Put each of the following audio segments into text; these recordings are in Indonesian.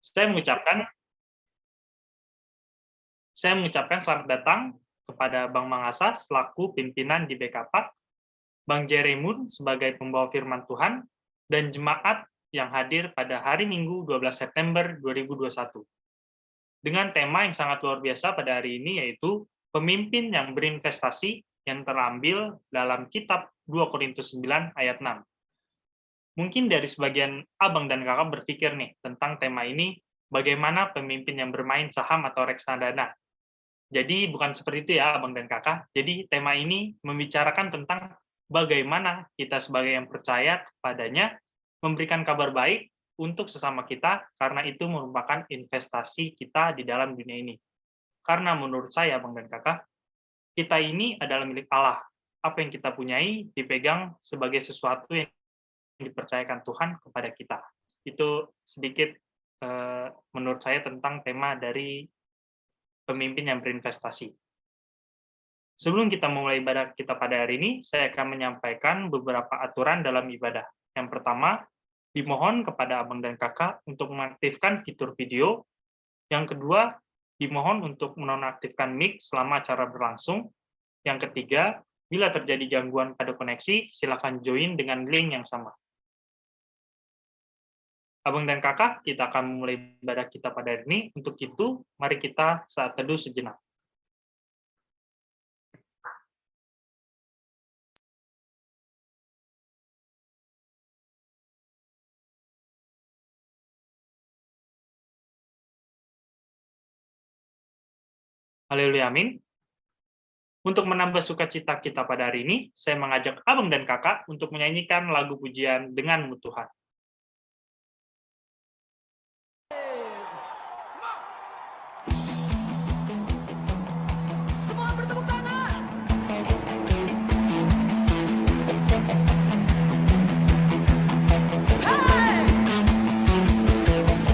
Saya mengucapkan selamat datang kepada Bang Mangasa selaku pimpinan di BKPAK, Bang Jeremun sebagai pembawa firman Tuhan, dan jemaat yang hadir pada hari Minggu 12 September 2021. Dengan tema yang sangat luar biasa pada hari ini, yaitu pemimpin yang berinvestasi yang terambil dalam kitab 2 Korintus 9 ayat 6. Mungkin dari sebagian abang dan kakak berpikir nih tentang tema ini, bagaimana pemimpin yang bermain saham atau reksadana. Jadi bukan seperti itu ya abang dan kakak. Jadi tema ini membicarakan tentang bagaimana kita sebagai yang percaya kepadanya memberikan kabar baik untuk sesama kita, karena itu merupakan investasi kita di dalam dunia ini. Karena menurut saya abang dan kakak, kita ini adalah milik Allah. Apa yang kita punyai dipegang sebagai sesuatu yang dipercayakan Tuhan kepada kita. Itu sedikit menurut saya tentang tema dari pemimpin yang berinvestasi. Sebelum kita memulai ibadah kita pada hari ini, saya akan menyampaikan beberapa aturan dalam ibadah. Yang pertama, dimohon kepada abang dan kakak untuk mengaktifkan fitur video. Yang kedua, dimohon untuk menonaktifkan mic selama acara berlangsung. Yang ketiga, bila terjadi gangguan pada koneksi, silakan join dengan link yang sama. Abang dan kakak, kita akan memulai ibadah kita pada hari ini. Untuk itu, mari kita saat teduh sejenak. Haleluya, amin. Untuk menambah sukacita kita pada hari ini, saya mengajak abang dan kakak untuk menyanyikan lagu pujian Denganmu Tuhan. Semua bertepuk tangan. Hey!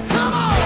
Come on!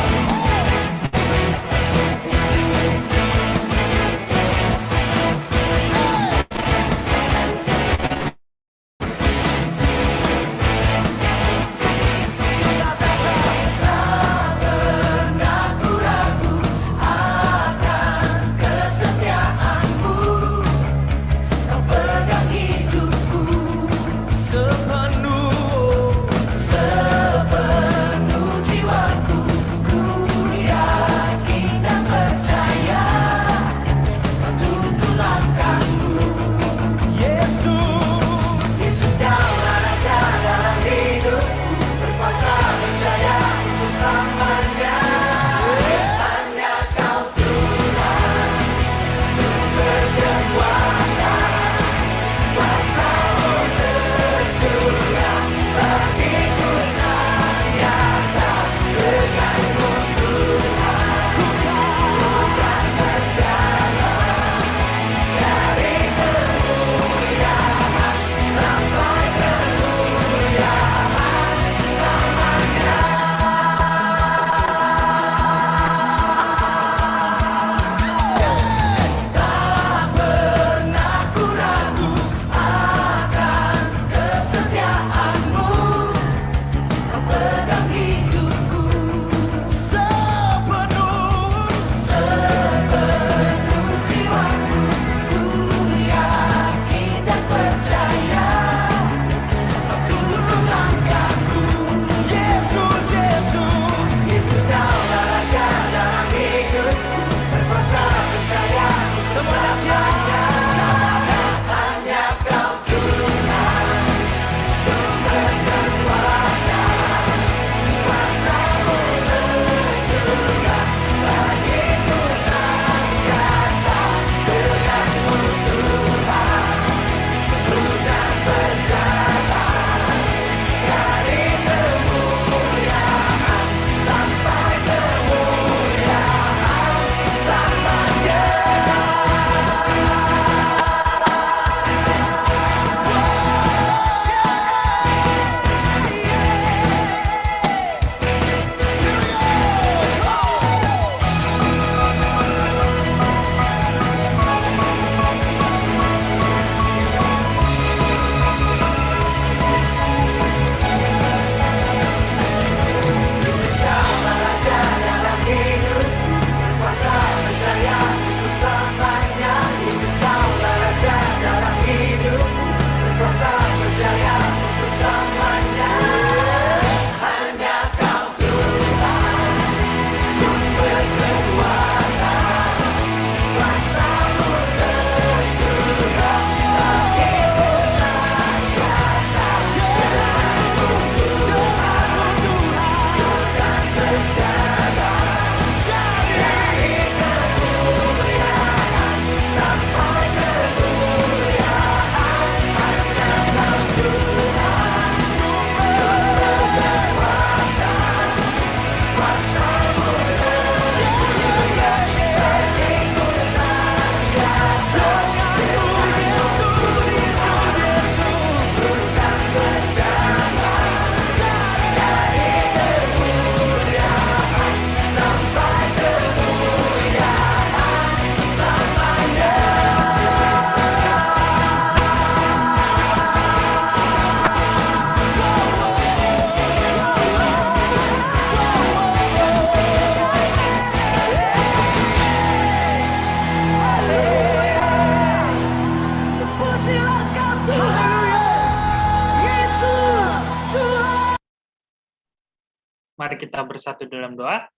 Mari kita bersatu dalam doa.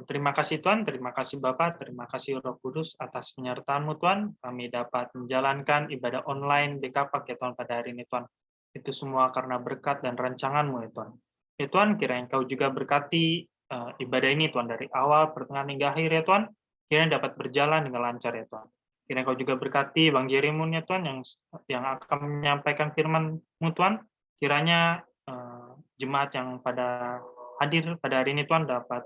Terima kasih Tuhan, terima kasih Bapa, terima kasih Roh Kudus atas penyertaan-Mu Tuhan. Kami dapat menjalankan ibadah online BKPAK ya Tuhan pada hari ini Tuhan. Itu semua karena berkat dan rancangan-Mu ya Tuhan. Ya Tuhan, kiranya Engkau juga berkati ibadah ini Tuhan dari awal, pertengahan hingga akhir ya Tuhan. Kiranya dapat berjalan dengan lancar ya Tuhan. Kiranya Engkau juga berkati Bang Jeremun ya Tuhan yang akan menyampaikan firman-Mu Tuhan. Kiranya jemaat yang pada hadir pada hari ini Tuhan dapat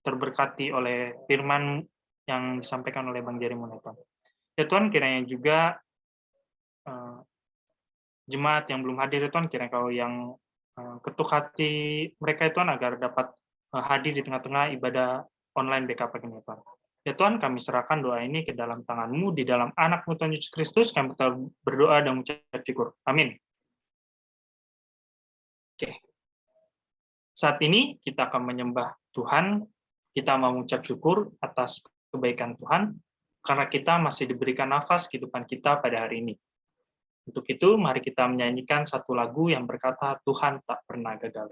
terberkati oleh firman yang disampaikan oleh Bang Jeremun ya Tuhan. Ya Tuhan, kiranya juga jemaat yang belum hadir ya Tuhan, kiranya Kau yang ketuk hati mereka ya Tuhan agar dapat hadir di tengah-tengah ibadah online BKP ini ya Tuhan. Ya Tuhan, kami serahkan doa ini ke dalam tangan-Mu, di dalam anak-Mu Tuhan Yesus Kristus, kami berdoa dan mengucap syukur. Amin. Oke. Saat ini kita akan menyembah Tuhan. Kita mau mengucap syukur atas kebaikan Tuhan, karena kita masih diberikan nafas kehidupan kita pada hari ini. Untuk itu, mari kita menyanyikan satu lagu yang berkata, Tuhan tak pernah gagal.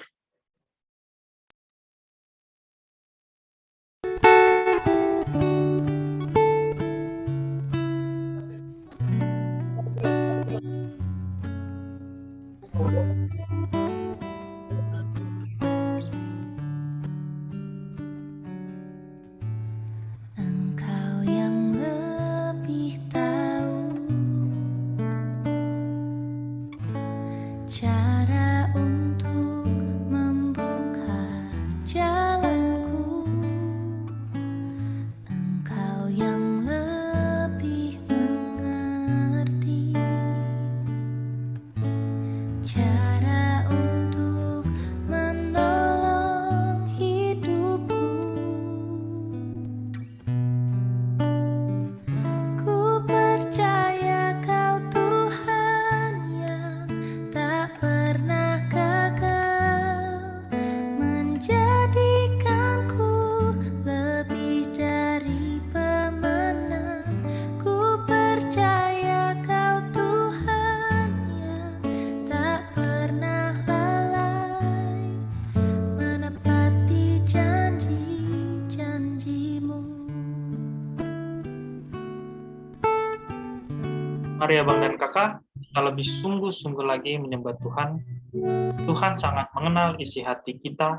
Mari abang dan kakak, kita lebih sungguh-sungguh lagi menyembah Tuhan. Tuhan sangat mengenal isi hati kita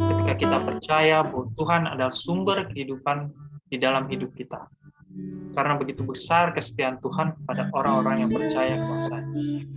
ketika kita percaya bahwa Tuhan adalah sumber kehidupan di dalam hidup kita. Karena begitu besar kesetiaan Tuhan pada orang-orang yang percaya kepada-Nya.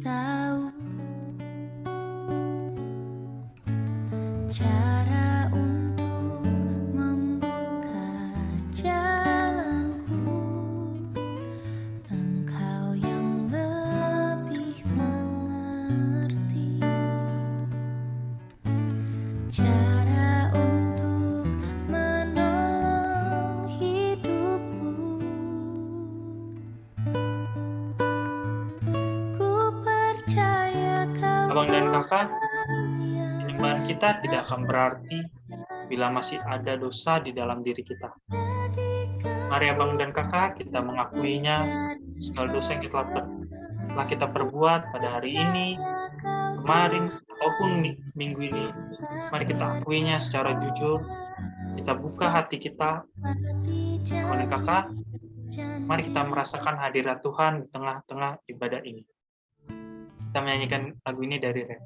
Abang dan kakak, penyembahan kita tidak akan berarti bila masih ada dosa di dalam diri kita. Mari abang dan kakak, kita mengakuinya segala dosa yang telah kita perbuat pada hari ini, kemarin, ataupun minggu ini. Mari kita akuinya secara jujur, kita buka hati kita. Abang dan kakak, mari kita merasakan hadirat Tuhan di tengah-tengah ibadah ini. Kita menyanyikan lagu ini dari Red.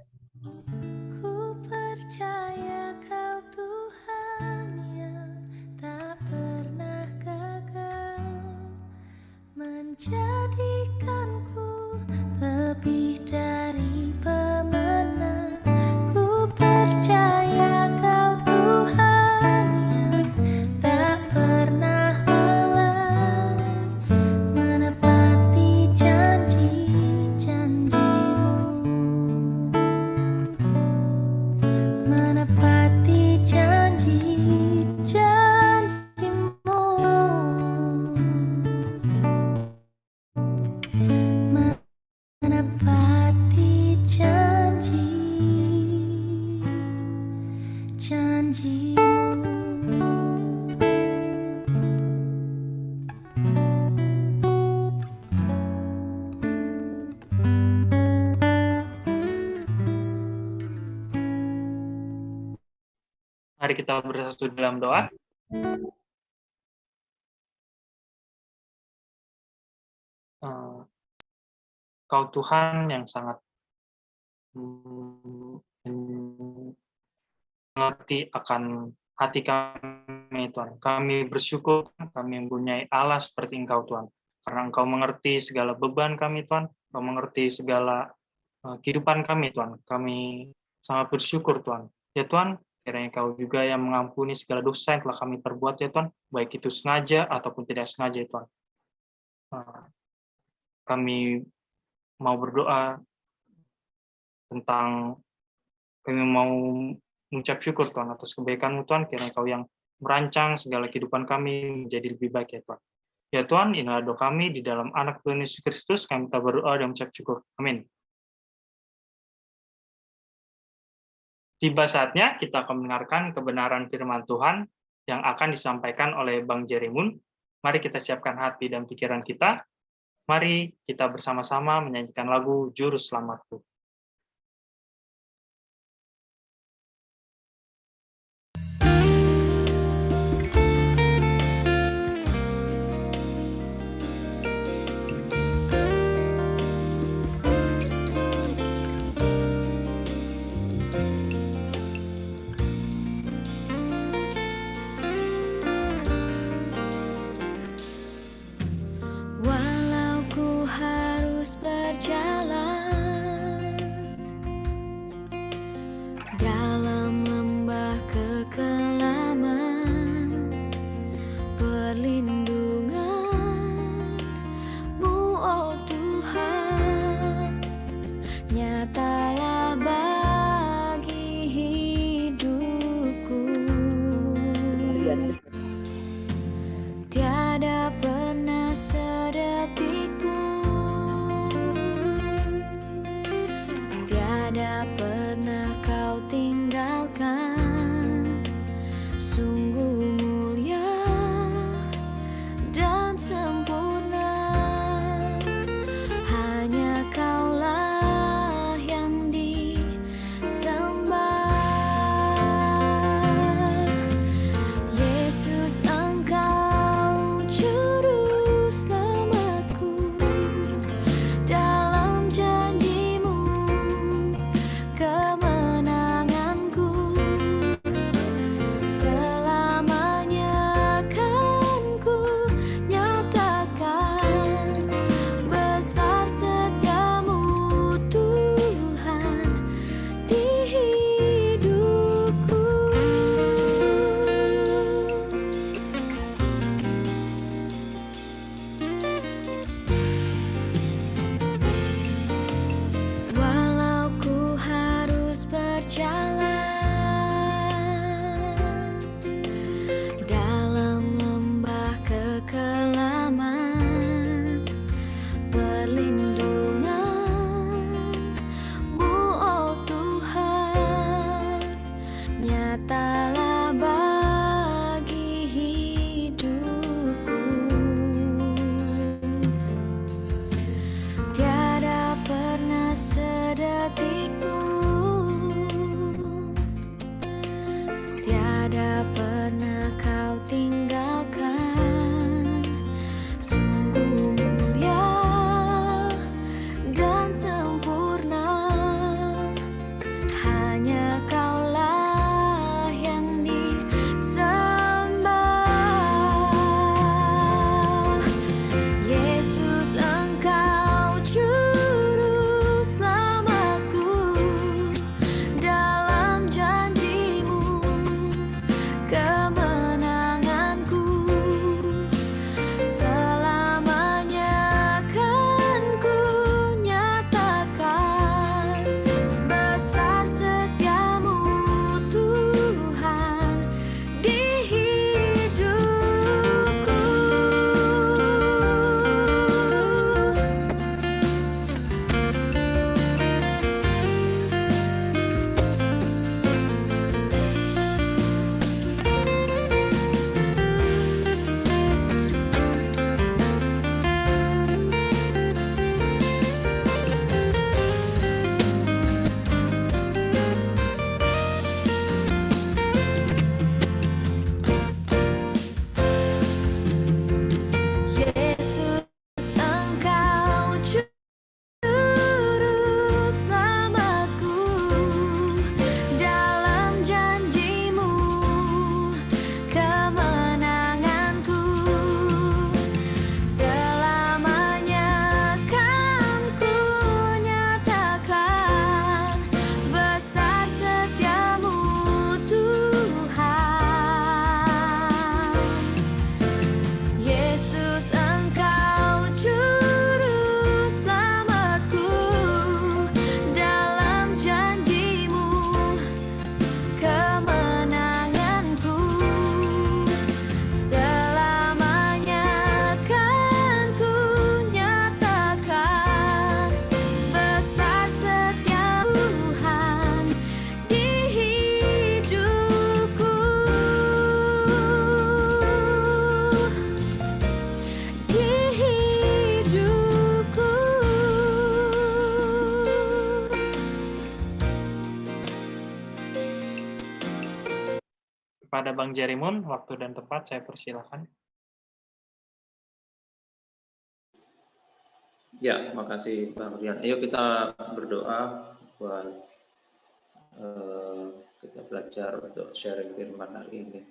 Ku percaya Kau Tuhan yang tak pernah gagal, menjadikanku lebih dari pemenang. Ku percaya Kau Tuhan yang tak pernah lelah, menepati janji-janji. Menepati janji-janji-Mu, menepati janji-janji-Mu. Mari kita bersatu dalam doa. Kau Tuhan yang sangat mengerti akan hati kami, Tuhan. Kami bersyukur kami mempunyai Allah seperti Engkau, Tuhan. Karena Engkau mengerti segala beban kami, Tuhan. Engkau mengerti segala kehidupan kami, Tuhan. Kami sangat bersyukur, Tuhan. Ya Tuhan, kiranya Engkau juga yang mengampuni segala dosa yang telah kami perbuat, ya Tuhan. Baik itu sengaja ataupun tidak sengaja, ya Tuhan. Kami mau berdoa tentang kami mau mengucap syukur Tuhan atas kebaikan-Mu Tuhan, kiranya Kau yang merancang segala kehidupan kami menjadi lebih baik ya Tuhan. Ya Tuhan, inilah doa kami di dalam anak Tuhan Yesus Kristus, kami minta berdoa dan mengucap syukur. Amin. Tiba saatnya kita akan mendengarkan kebenaran firman Tuhan yang akan disampaikan oleh Bang Jeremun. Mari kita siapkan hati dan pikiran kita. Mari kita bersama-sama menyanyikan lagu Juru Selamatku. Kepada Bang Jerimun, waktu dan tempat saya persilakan. Ya, makasih Bang Rian. Ayo kita berdoa buat kita belajar untuk sharing firman hari ini.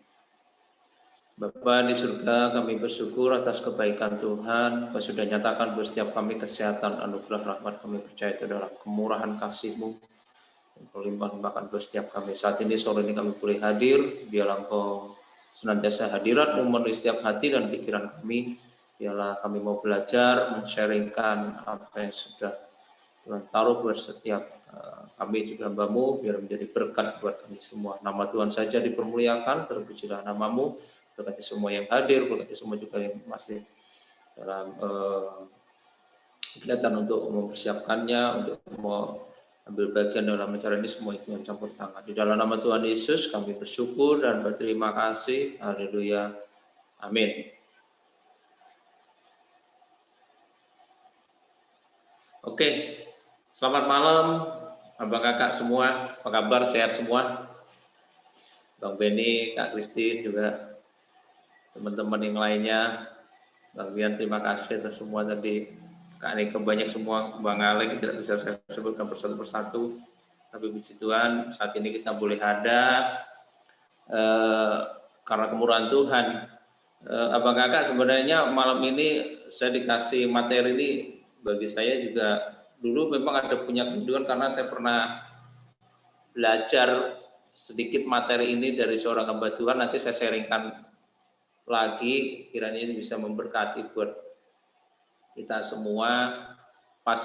Bapa di surga, kami bersyukur atas kebaikan Tuhan, Kau sudah nyatakan buat setiap kami kesehatan, anugerah rahmat. Kami percaya itu adalah kemurahan kasih-Mu yang Kau limpah-limpahkan buat setiap kami. Saat ini, sore ini kami boleh hadir, biarlah Engkau senantiasa hadirat memenuhi setiap hati dan pikiran kami. Biarlah kami mau belajar, men-sharingkan apa yang sudah Tuhan taruh buat setiap kami juga hamba-Mu, biar menjadi berkat buat kami semua. Nama Tuhan saja dipermuliakan, terpujilah nama-Mu. Berkati semua yang hadir, berkati semua juga yang masih dalam kegiatan untuk mempersiapkannya, untuk mengambil bagian dalam acara ini, semua itu yang campur tangan. Di dalam nama Tuhan Yesus kami bersyukur dan berterima kasih. Haleluya. Amin. Oke, selamat malam abang kakak semua. Apa kabar? Sehat semua? Bang Benny, Kak Christine juga, teman-teman yang lainnya, Bang Bian, terima kasih atas semua tadi. Kak Nike banyak semua, Bang Alek tidak bisa saya sebutkan persatu-persatu. Tapi puji Tuhan, saat ini kita boleh ada karena kemurahan Tuhan. Abang kakak, sebenarnya malam ini saya dikasih materi ini, bagi saya juga dulu memang ada punya kerinduan karena saya pernah belajar sedikit materi ini dari seorang hamba Tuhan. Nanti saya sharingkan lagi, kiranya ini bisa memberkati buat kita semua. Pas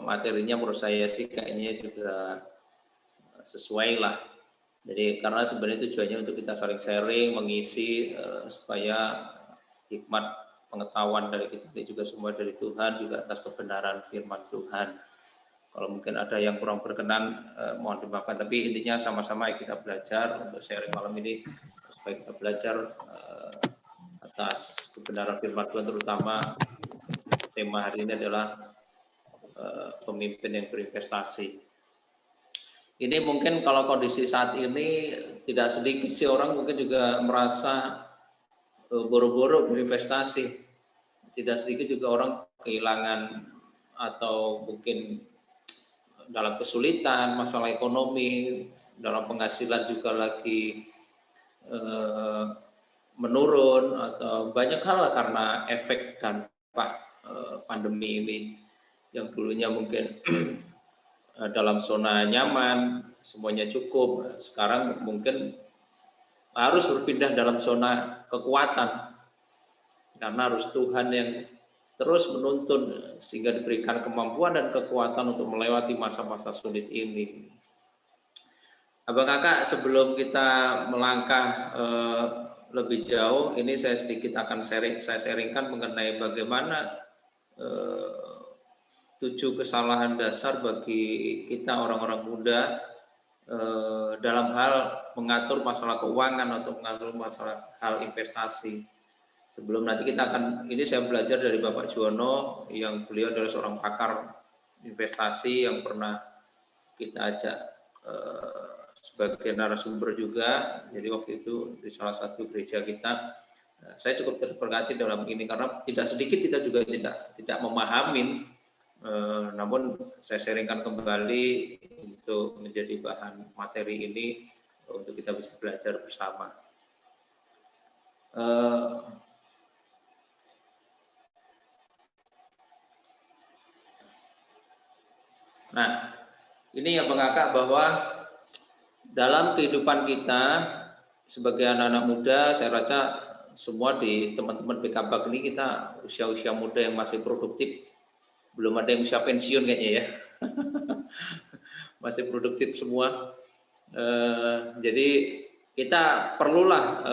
materinya menurut saya sih kayaknya juga sesuai lah. Jadi karena sebenarnya tujuannya untuk kita saling sharing, mengisi supaya hikmat pengetahuan dari kita ini juga semua dari Tuhan, juga atas kebenaran firman Tuhan. Kalau mungkin ada yang kurang berkenan, mohon dimaafkan. Tapi intinya sama-sama kita belajar untuk sharing malam ini, supaya kita belajar atas kebenaran firman Tuhan, terutama tema hari ini adalah pemimpin yang berinvestasi. Ini mungkin kalau kondisi saat ini tidak sedikit sih orang mungkin juga merasa boro-boro berinvestasi. Tidak sedikit juga orang kehilangan atau mungkin dalam kesulitan, masalah ekonomi, dalam penghasilan juga lagi menurun, atau banyak hal lah karena efek dampak pandemi ini. Yang dulunya mungkin dalam zona nyaman, semuanya cukup, sekarang mungkin harus berpindah dalam zona kekuatan, karena harus Tuhan yang terus menuntun sehingga diberikan kemampuan dan kekuatan untuk melewati masa-masa sulit ini. Abang kakak, sebelum kita melangkah lebih jauh, ini saya sedikit akan sharingkan mengenai bagaimana 7 kesalahan dasar bagi kita orang-orang muda dalam hal mengatur masalah keuangan atau mengatur masalah hal investasi. Sebelum nanti kita akan, ini saya belajar dari Bapak Juwono, yang beliau adalah seorang pakar investasi yang pernah kita ajak sebagai narasumber juga. Jadi waktu itu di salah satu gereja kita, saya cukup terberkati dalam ini karena tidak sedikit kita juga tidak memahami. Namun saya sharingkan kembali untuk menjadi bahan materi ini untuk kita bisa belajar bersama. Nah, ini ya Bang Kakak, bahwa dalam kehidupan kita sebagai anak-anak muda, saya rasa semua di teman-teman BKBAK ini kita usia-usia muda yang masih produktif. Belum ada yang usia pensiun kayaknya ya. Masih produktif semua. Jadi kita perlulah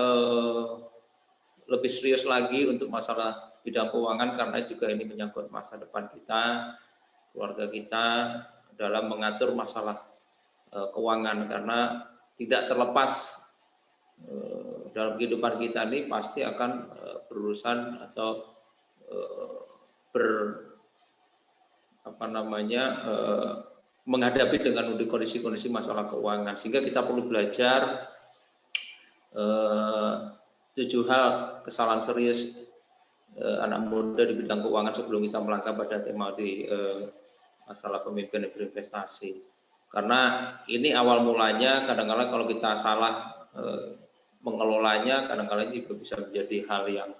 lebih serius lagi untuk masalah bidang keuangan, karena juga ini menyangkut masa depan kita, keluarga kita, dalam mengatur masalah keuangan, karena tidak terlepas dalam kehidupan kita ini pasti akan berurusan atau menghadapi dengan kondisi-kondisi masalah keuangan, sehingga kita perlu belajar eh, 7 hal kesalahan serius anak muda di bidang keuangan sebelum kita melangkah pada tema di masalah pemimpinan berinvestasi. Karena ini awal mulanya, kadang-kadang kalau kita salah mengelolanya, kadang-kadang juga bisa menjadi hal yang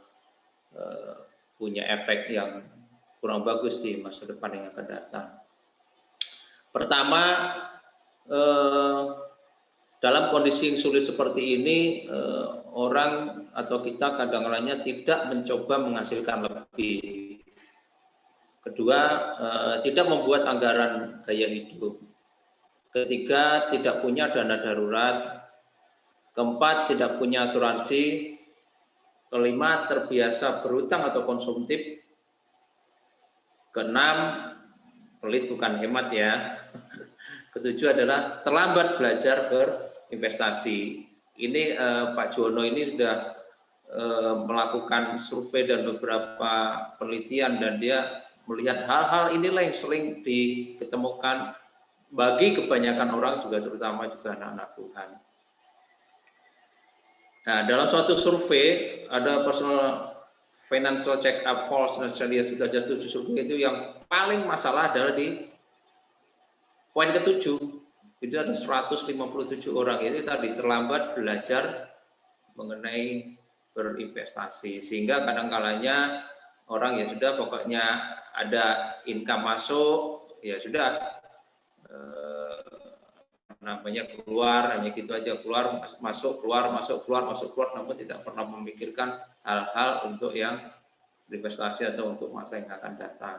punya efek yang kurang bagus di masa depan yang akan datang. Pertama, dalam kondisi yang sulit seperti ini, orang atau kita kadang-kadang tidak mencoba menghasilkan lebih. Kedua, tidak membuat anggaran gaya hidup. Ketiga, tidak punya dana darurat. Keempat, tidak punya asuransi. Kelima, terbiasa berutang atau konsumtif. Keenam, pelit bukan hemat ya. Ketujuh adalah terlambat belajar berinvestasi. Ini Pak Juwono ini sudah melakukan survei dan beberapa penelitian, dan dia melihat hal-hal inilah yang sering diketemukan bagi kebanyakan orang, juga terutama juga anak-anak Tuhan. Nah, dalam suatu survei ada personal financial check up Falls Australia 37 survei itu yang paling masalah adalah di poin ke-7, itu ada 157 orang itu tadi terlambat belajar mengenai berinvestasi, sehingga kadang-kalanya orang ya sudah pokoknya ada income masuk ya sudah namanya keluar, hanya gitu aja, keluar masuk keluar masuk keluar masuk keluar, namun tidak pernah memikirkan hal-hal untuk yang berinvestasi atau untuk masa yang akan datang.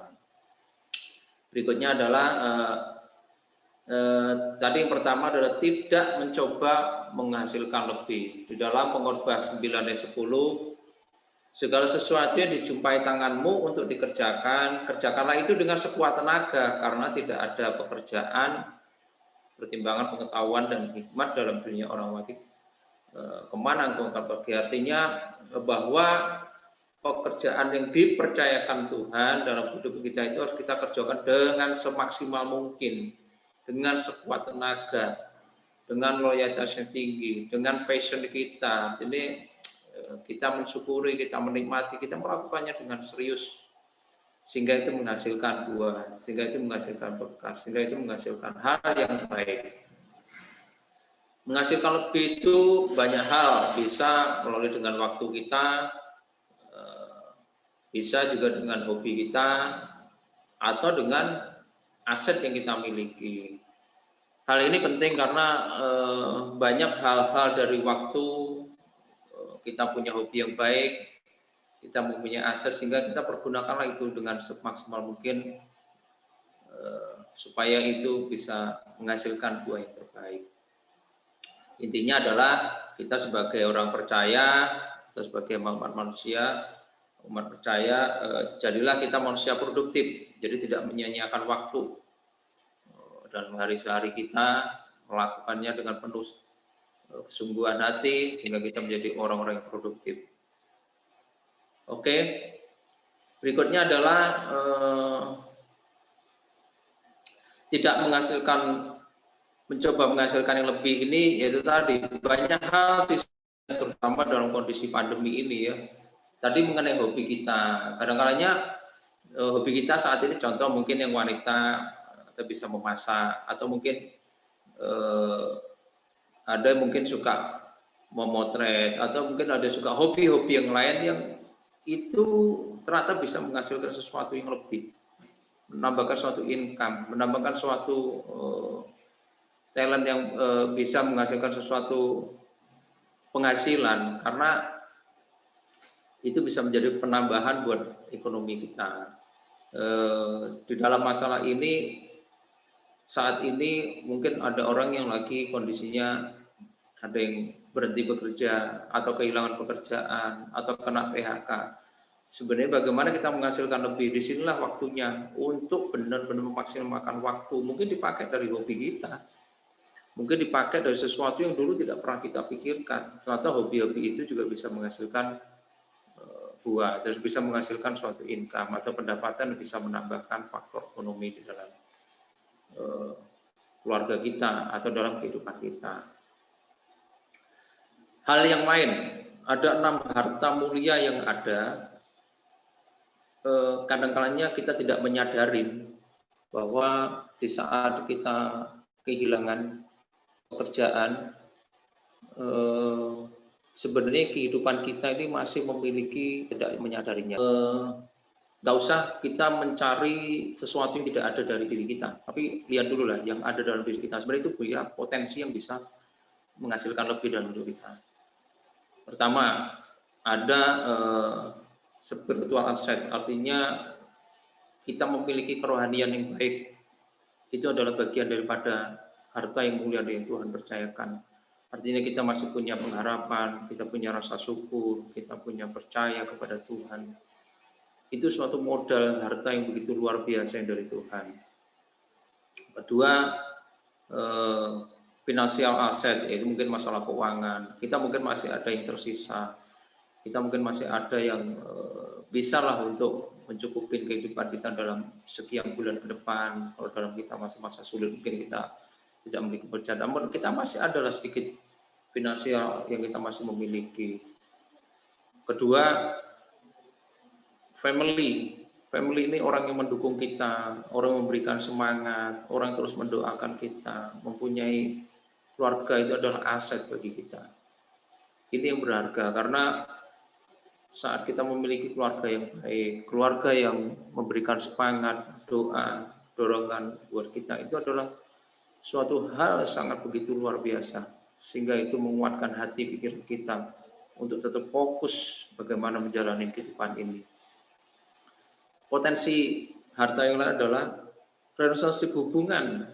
Berikutnya adalah tadi yang pertama adalah tidak mencoba menghasilkan lebih. Di dalam Pengkhotbah 9 ayat 10, segala sesuatu yang dijumpai tanganmu untuk dikerjakan, kerjakanlah itu dengan sekuat tenaga, karena tidak ada pekerjaan, pertimbangan pengetahuan dan hikmat dalam dunia orang mati. Kemana engkau akan pergi? Artinya bahwa pekerjaan yang dipercayakan Tuhan dalam hidup kita itu harus kita kerjakan dengan semaksimal mungkin, dengan sekuat tenaga, dengan loyalitas yang tinggi, dengan passion kita. Ini kita mensyukuri, kita menikmati, kita melakukannya dengan serius, sehingga itu menghasilkan buah, sehingga itu menghasilkan berkah, sehingga itu menghasilkan hal yang baik. Menghasilkan lebih itu banyak hal, bisa melalui dengan waktu kita, bisa juga dengan hobi kita, atau dengan aset yang kita miliki. Hal ini penting karena banyak hal-hal dari waktu, kita punya hobi yang baik, kita mempunyai aset, sehingga kita pergunakanlah itu dengan semaksimal mungkin supaya itu bisa menghasilkan buah yang terbaik. Intinya adalah kita sebagai orang percaya, kita sebagai umat percaya, jadilah kita manusia produktif, jadi tidak menyia-nyiakan waktu, dan hari sehari kita melakukannya dengan penuh kesungguhan hati, sehingga kita menjadi orang-orang yang produktif. Oke, berikutnya adalah tidak mencoba menghasilkan yang lebih. Ini yaitu tadi banyak hal terutama dalam kondisi pandemi ini ya. Tadi mengenai hobi kita, kadang-kadangnya hobi kita saat ini, contoh mungkin yang wanita atau bisa memasak, atau mungkin ada mungkin suka memotret, atau mungkin ada suka hobi-hobi yang lain yang itu ternyata bisa menghasilkan sesuatu yang lebih, menambahkan suatu income, menambahkan suatu talent yang bisa menghasilkan sesuatu penghasilan, karena itu bisa menjadi penambahan buat ekonomi kita. Di dalam masalah ini, saat ini mungkin ada orang yang lagi kondisinya ada yang berhenti bekerja atau kehilangan pekerjaan atau kena PHK. Sebenarnya bagaimana kita menghasilkan lebih? Disinilah waktunya untuk benar-benar memaksimalkan waktu. Mungkin dipakai dari hobi kita, mungkin dipakai dari sesuatu yang dulu tidak pernah kita pikirkan. Ternyata hobi-hobi itu juga bisa menghasilkan buah, dan bisa menghasilkan suatu income atau pendapatan yang bisa menambahkan faktor ekonomi di dalam keluarga kita atau dalam kehidupan kita. Hal yang lain, ada 6 harta mulia yang ada. Kadang-kadangnya kita tidak menyadari bahwa di saat kita kehilangan pekerjaan, sebenarnya kehidupan kita ini masih memiliki, tidak menyadarinya. Nggak usah kita mencari sesuatu yang tidak ada dari diri kita, tapi lihat dulu lah yang ada dalam diri kita. Sebenarnya itu punya potensi yang bisa menghasilkan lebih dalam diri kita. Pertama, ada spiritual asset, artinya kita memiliki kerohanian yang baik. Itu adalah bagian daripada harta yang mulia yang Tuhan percayakan. Artinya kita masih punya pengharapan, kita punya rasa syukur, kita punya percaya kepada Tuhan. Itu suatu modal harta yang begitu luar biasa yang dari Tuhan. Kedua, financial asset, yaitu mungkin masalah keuangan. Kita mungkin masih ada yang tersisa. Kita mungkin masih ada yang bisa lah untuk mencukupi kehidupan kita dalam sekian bulan ke depan. Kalau dalam kita masa-masa sulit mungkin kita tidak memiliki pekerjaan, namun kita masih adalah sedikit finansial yang kita masih memiliki. Kedua, family. Family ini orang yang mendukung kita, orang yang memberikan semangat, orang yang terus mendoakan kita. Mempunyai keluarga itu adalah aset bagi kita. Ini yang berharga, karena saat kita memiliki keluarga yang baik, keluarga yang memberikan semangat, doa, dorongan buat kita, itu adalah suatu hal sangat begitu luar biasa, sehingga itu menguatkan hati pikir kita untuk tetap fokus bagaimana menjalani kehidupan ini. Potensi harta yang lain adalah relationship hubungan.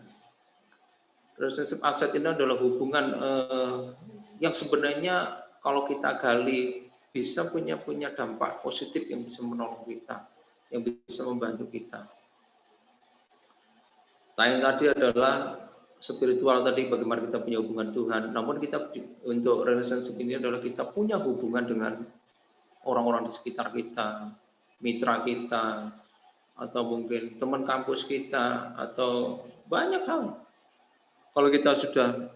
Relationship aset ini adalah hubungan yang sebenarnya kalau kita gali bisa punya dampak positif yang bisa menolong kita, yang bisa membantu kita. Yang tadi adalah spiritual tadi, bagaimana kita punya hubungan Tuhan. Namun kita untuk relationship ini adalah kita punya hubungan dengan orang-orang di sekitar kita, mitra kita, atau mungkin teman kampus kita, atau banyak hal. Kalau kita sudah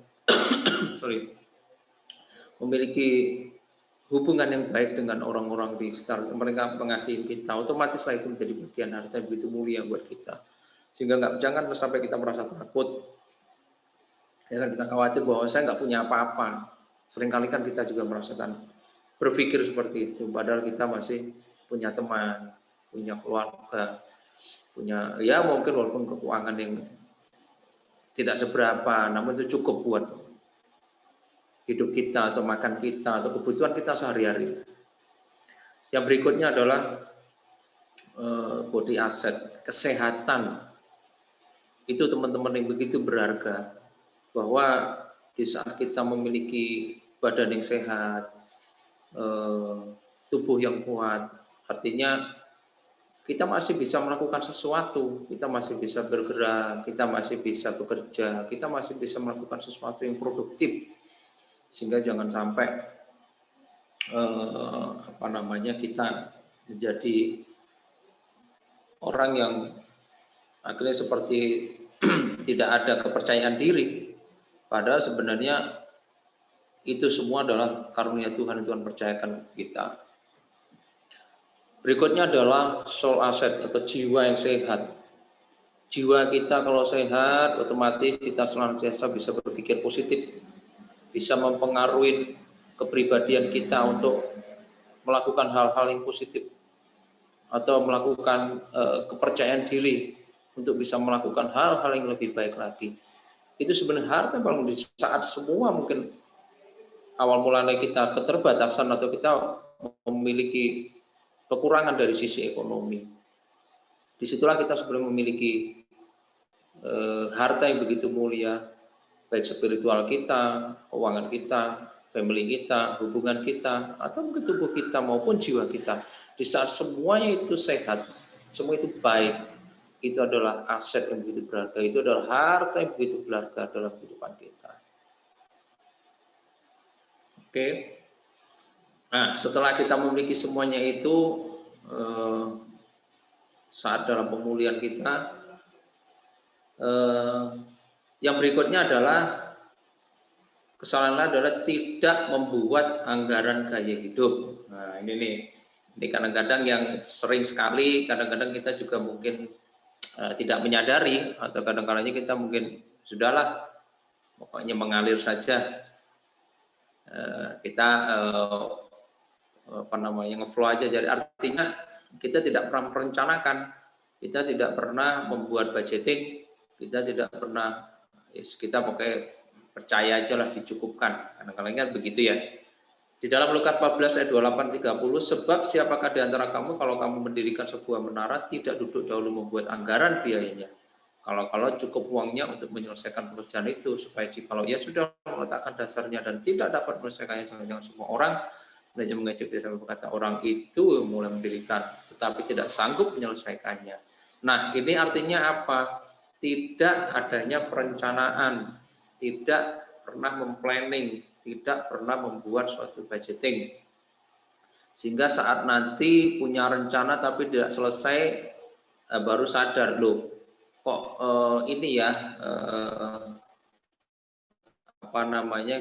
memiliki hubungan yang baik dengan orang-orang di sekitar, mereka mengasihi kita, otomatis itu menjadi bagian harta yang begitu mulia buat kita. Sehingga jangan sampai kita merasa takut, ya kan, kita khawatir bahwa saya nggak punya apa-apa. Seringkali kan kita juga merasakan berpikir seperti itu, padahal kita masih punya teman, punya keluarga, punya, ya mungkin walaupun keuangan yang tidak seberapa, namun itu cukup buat hidup kita, atau makan kita, atau kebutuhan kita sehari-hari. Yang berikutnya adalah body asset, kesehatan. Itu teman-teman yang begitu berharga, bahwa di saat kita memiliki badan yang sehat, tubuh yang kuat, artinya kita masih bisa melakukan sesuatu, kita masih bisa bergerak, kita masih bisa bekerja, kita masih bisa melakukan sesuatu yang produktif. Sehingga jangan sampai kita menjadi orang yang akhirnya seperti tidak ada kepercayaan diri, padahal sebenarnya itu semua adalah karunia Tuhan yang Tuhan percayakan kita. Berikutnya adalah soul asset atau jiwa yang sehat. Jiwa kita kalau sehat, otomatis kita senantiasa bisa berpikir positif, bisa mempengaruhi kepribadian kita untuk melakukan hal-hal yang positif, atau melakukan kepercayaan diri untuk bisa melakukan hal-hal yang lebih baik lagi. Itu sebenarnya harta paling di saat semua mungkin awal mulanya kita keterbatasan atau kita memiliki kekurangan dari sisi ekonomi. Disitulah kita sebenarnya memiliki harta yang begitu mulia, baik spiritual kita, keuangan kita, family kita, hubungan kita, atau mungkin tubuh kita maupun jiwa kita. Di saat semuanya itu sehat, semua itu baik, itu adalah aset yang begitu berharga, itu adalah harta yang begitu berharga dalam kehidupan kita. Oke. Nah, setelah kita memiliki semuanya itu, saat dalam pemulihan kita, yang berikutnya adalah kesalahan lain adalah tidak membuat anggaran gaya hidup. Nah, ini nih. Ini kadang-kadang yang sering sekali, kadang-kadang kita juga mungkin tidak menyadari, atau kadang-kadang kita mungkin sudahlah, pokoknya mengalir saja. Kita ngeflow aja. Jadi artinya kita tidak pernah merencanakan, kita tidak pernah membuat budgeting, kita tidak pernah, kita pakai percaya aja lah, dicukupkan. Kadang-kadang kan begitu ya. Di dalam Lukas 14 ayat 28-30, sebab siapakah di antara kamu kalau kamu mendirikan sebuah menara tidak duduk dahulu membuat anggaran biayanya. Kalau cukup uangnya untuk menyelesaikan pekerjaan itu, supaya jikalau ia sudah meletakkan dasarnya dan tidak dapat menyelesaikannya, jangan-jangan semua orang hanya mengejek dia sampai berkata orang itu mulai mendirikan tetapi tidak sanggup menyelesaikannya. Nah, ini artinya apa? Tidak adanya perencanaan, tidak pernah memplanning, tidak pernah membuat suatu budgeting, sehingga saat nanti punya rencana tapi tidak selesai, baru sadar, loh kok ini ya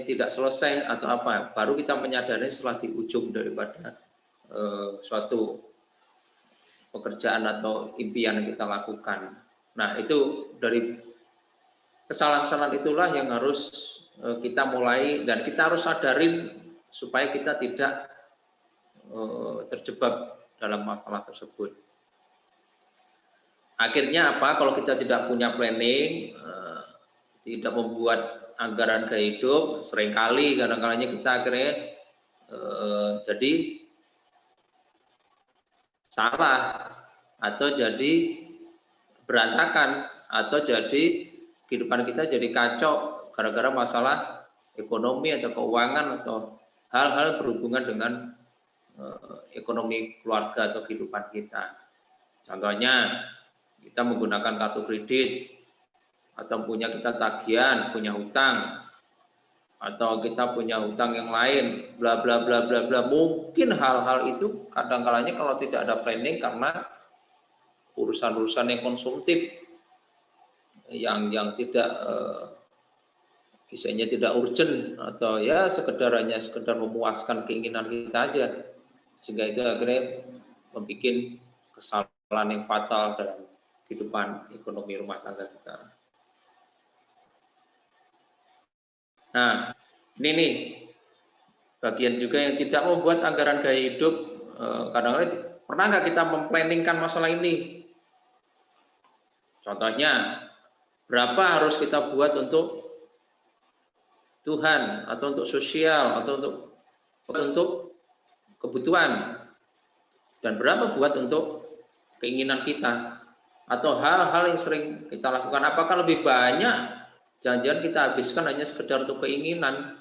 tidak selesai atau apa, baru kita menyadari setelah di ujung daripada suatu pekerjaan atau impian yang kita lakukan. Nah, itu dari kesalahan-kesalahan itulah yang harus kita mulai, dan kita harus sadarin supaya kita tidak terjebak dalam masalah tersebut. Akhirnya apa? Kalau kita tidak punya planning, tidak membuat anggaran gaya hidup, seringkali kadang-kadang kita akhirnya jadi salah, atau jadi berantakan, atau jadi kehidupan kita jadi kacau gara-gara masalah ekonomi atau keuangan atau hal-hal berhubungan dengan ekonomi keluarga atau kehidupan kita. Contohnya kita menggunakan kartu kredit, atau kita tagihan, punya hutang, atau kita punya hutang yang lain, bla bla bla bla bla. Mungkin hal-hal itu kadang-kalanya kalau tidak ada planning karena urusan-urusan yang konsumtif, yang tidak misalnya tidak urgent, atau ya sekedar memuaskan keinginan kita aja, sehingga itu akhirnya membuat kesalahan yang fatal dalam kehidupan ekonomi rumah tangga kita. Nah, ini nih bagian juga yang tidak membuat anggaran gaya hidup. Kadang-kadang pernah nggak kita memplanningkan masalah ini? Contohnya, berapa harus kita buat untuk Tuhan, atau untuk sosial, atau untuk kebutuhan, dan berapa buat untuk keinginan kita, atau hal-hal yang sering kita lakukan. Apakah lebih banyak jangan-jangan kita habiskan hanya sekedar untuk keinginan,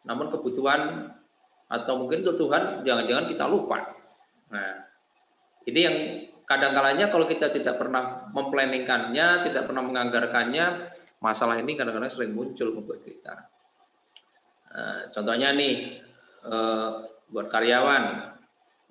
namun kebutuhan atau mungkin untuk Tuhan jangan-jangan kita lupa. Nah, ini yang kadang-kalanya kalau kita tidak pernah memplanningkannya, tidak pernah menganggarkannya, masalah ini kadang-kadang sering muncul membuat kita. Contohnya nih, buat karyawan,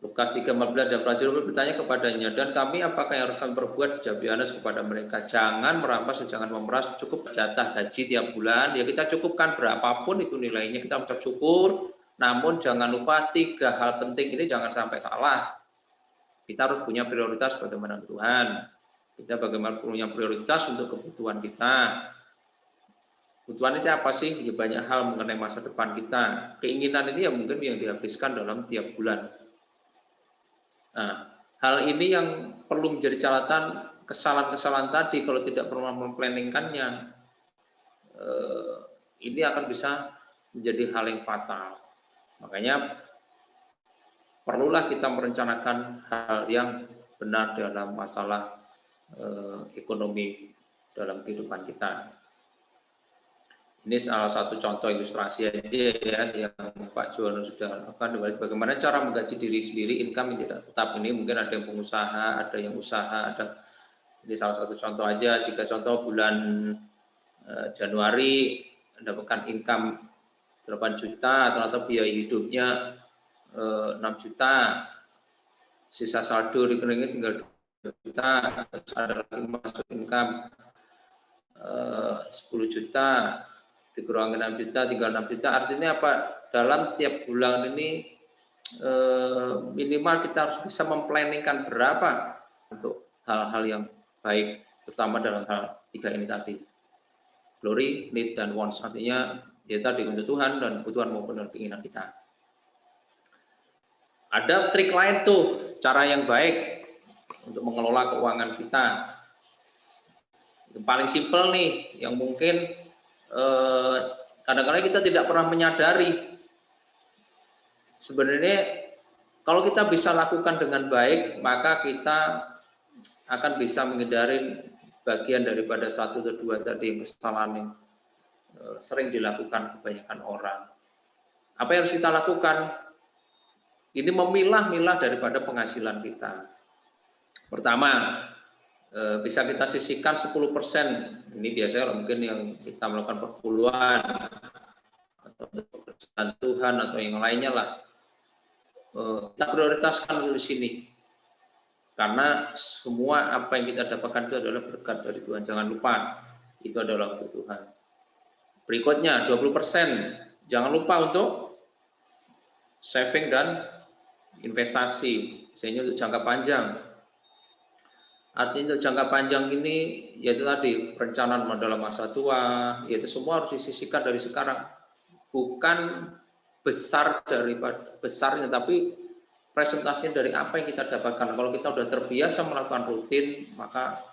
Lukas 3:14, dan prajurit bertanya kepadanya, dan kami apakah yang harus kami perbuat? Jawab Yohanes kepada mereka, jangan merampas, jangan memeras, cukup jatah gaji tiap bulan, ya kita cukupkan berapapun itu nilainya, kita ucap syukur, namun jangan lupa 3 hal penting ini jangan sampai salah. Kita harus punya prioritas bagaimana Tuhan, kita bagaimana punya prioritas untuk kebutuhan kita. Kebutuhan itu apa sih? Ya banyak hal mengenai masa depan kita. Keinginan ini ya mungkin yang dihabiskan dalam tiap bulan. Nah, hal ini yang perlu menjadi catatan, kesalahan-kesalahan tadi kalau tidak pernah memplanningkannya, ini akan bisa menjadi hal yang fatal. Makanya perlulah kita merencanakan hal yang benar dalam masalah ekonomi dalam kehidupan kita. Ini salah satu contoh ilustrasi aja ya yang Pak Juwono sudah lakukan, bagaimana cara menggaji diri sendiri, income yang tidak tetap. Ini mungkin ada yang pengusaha, ada yang usaha, ada. Ini salah satu contoh aja. Jika contoh bulan Januari mendapatkan income 8 juta, ternyata biaya hidupnya 6 juta, sisa saldo di rekeningnya tinggal 2 juta, terus ada lagi masuk income 10 juta. dikurangi 6 juta, tinggal 6 juta. Artinya apa? Dalam tiap bulan ini minimal kita harus bisa memplanningkan berapa untuk hal-hal yang baik, terutama dalam hal 3 ini tadi. Glory, need, dan wants. Artinya ya tadi untuk Tuhan dan kebutuhan maupun dan keinginan kita. Ada trik lain tuh, cara yang baik untuk mengelola keuangan kita. Yang paling simpel nih, yang mungkin kadang-kadang kita tidak pernah menyadari. Sebenarnya kalau kita bisa lakukan dengan baik, maka kita akan bisa menghindari bagian daripada 1 atau 2 tadi yang kesalahan yang sering dilakukan kebanyakan orang. Apa yang harus kita lakukan? Ini memilah-milah daripada penghasilan kita. Pertama, bisa kita sisihkan 10%. Ini biasanya mungkin yang kita melakukan perpuluhan atau pekerjaan Tuhan atau yang lainnya lah. Kita prioritaskan di sini. Karena semua apa yang kita dapatkan itu adalah berkat dari Tuhan. Jangan lupa, itu adalah untuk Tuhan. Berikutnya, 20%. Jangan lupa untuk saving dan investasi, misalnya untuk jangka panjang. Artinya untuk jangka panjang ini, yaitu tadi perencanaan dalam masa tua, yaitu semua harus disisihkan dari sekarang. Bukan besar daripada besarnya, tapi presentasinya dari apa yang kita dapatkan. Kalau kita sudah terbiasa melakukan rutin, maka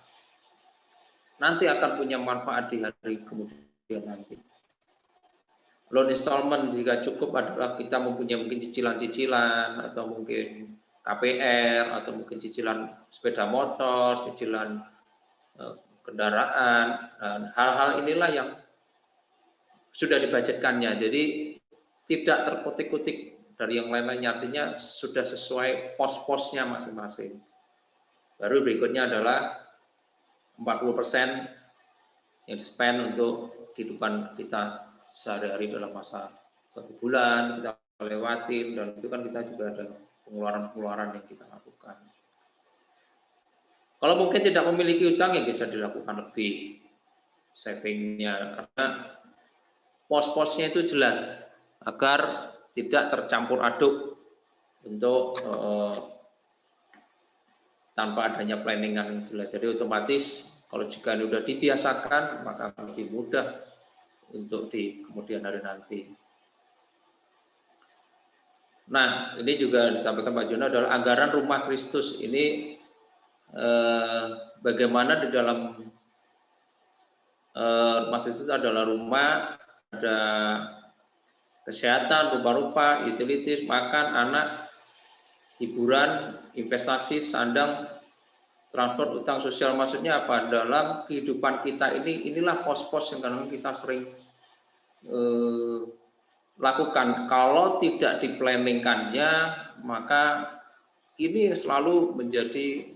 nanti akan punya manfaat di hari kemudian nanti. Loan installment jika cukup adalah kita mempunyai mungkin cicilan-cicilan atau mungkin KPR atau mungkin cicilan sepeda motor, cicilan kendaraan, dan hal-hal inilah yang sudah dibudgetkannya. Jadi tidak terkutik-kutik dari yang lain-lainnya, artinya sudah sesuai pos-posnya masing-masing. Baru berikutnya adalah 40% yang spend untuk kehidupan kita sehari-hari dalam masa 1 bulan kita lewatin, dan itu kan kita juga ada pengeluaran-pengeluaran yang kita lakukan. Kalau mungkin tidak memiliki utang ya bisa dilakukan lebih savingnya, karena pos-posnya itu jelas agar tidak tercampur aduk untuk tanpa adanya planningan yang jelas. Jadi otomatis kalau jika ini sudah dibiasakan maka lebih mudah untuk di kemudian hari nanti. Nah, ini juga disampaikan Pak Jono adalah anggaran rumah Kristus. Ini bagaimana di dalam rumah Kristus adalah rumah, ada kesehatan, rupa-rupa, utilities, makan, anak, hiburan, investasi, sandang, transport, utang sosial. Maksudnya apa? Dalam kehidupan kita ini, inilah pos-pos yang kadang kita sering lakukan. Kalau tidak diplanningkannya, maka ini selalu menjadi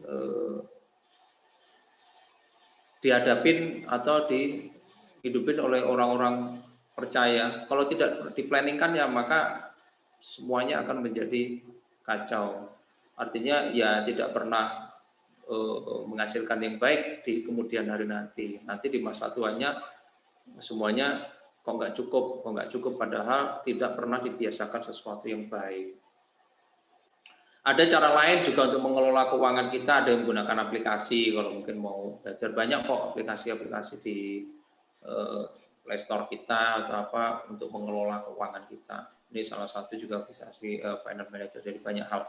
dihadapin atau dihidupin oleh orang-orang percaya. Kalau tidak diplanningkan ya maka semuanya akan menjadi kacau. Artinya ya tidak pernah menghasilkan yang baik di kemudian hari nanti. Nanti di masa tuanya semuanya kok nggak cukup, padahal tidak pernah dibiasakan sesuatu yang baik. Ada cara lain juga untuk mengelola keuangan kita, ada yang menggunakan aplikasi. Kalau mungkin mau belajar, banyak kok aplikasi-aplikasi di Play Store kita atau apa untuk mengelola keuangan kita. Ini salah satu juga bisa si Finance Manager, jadi banyak hal.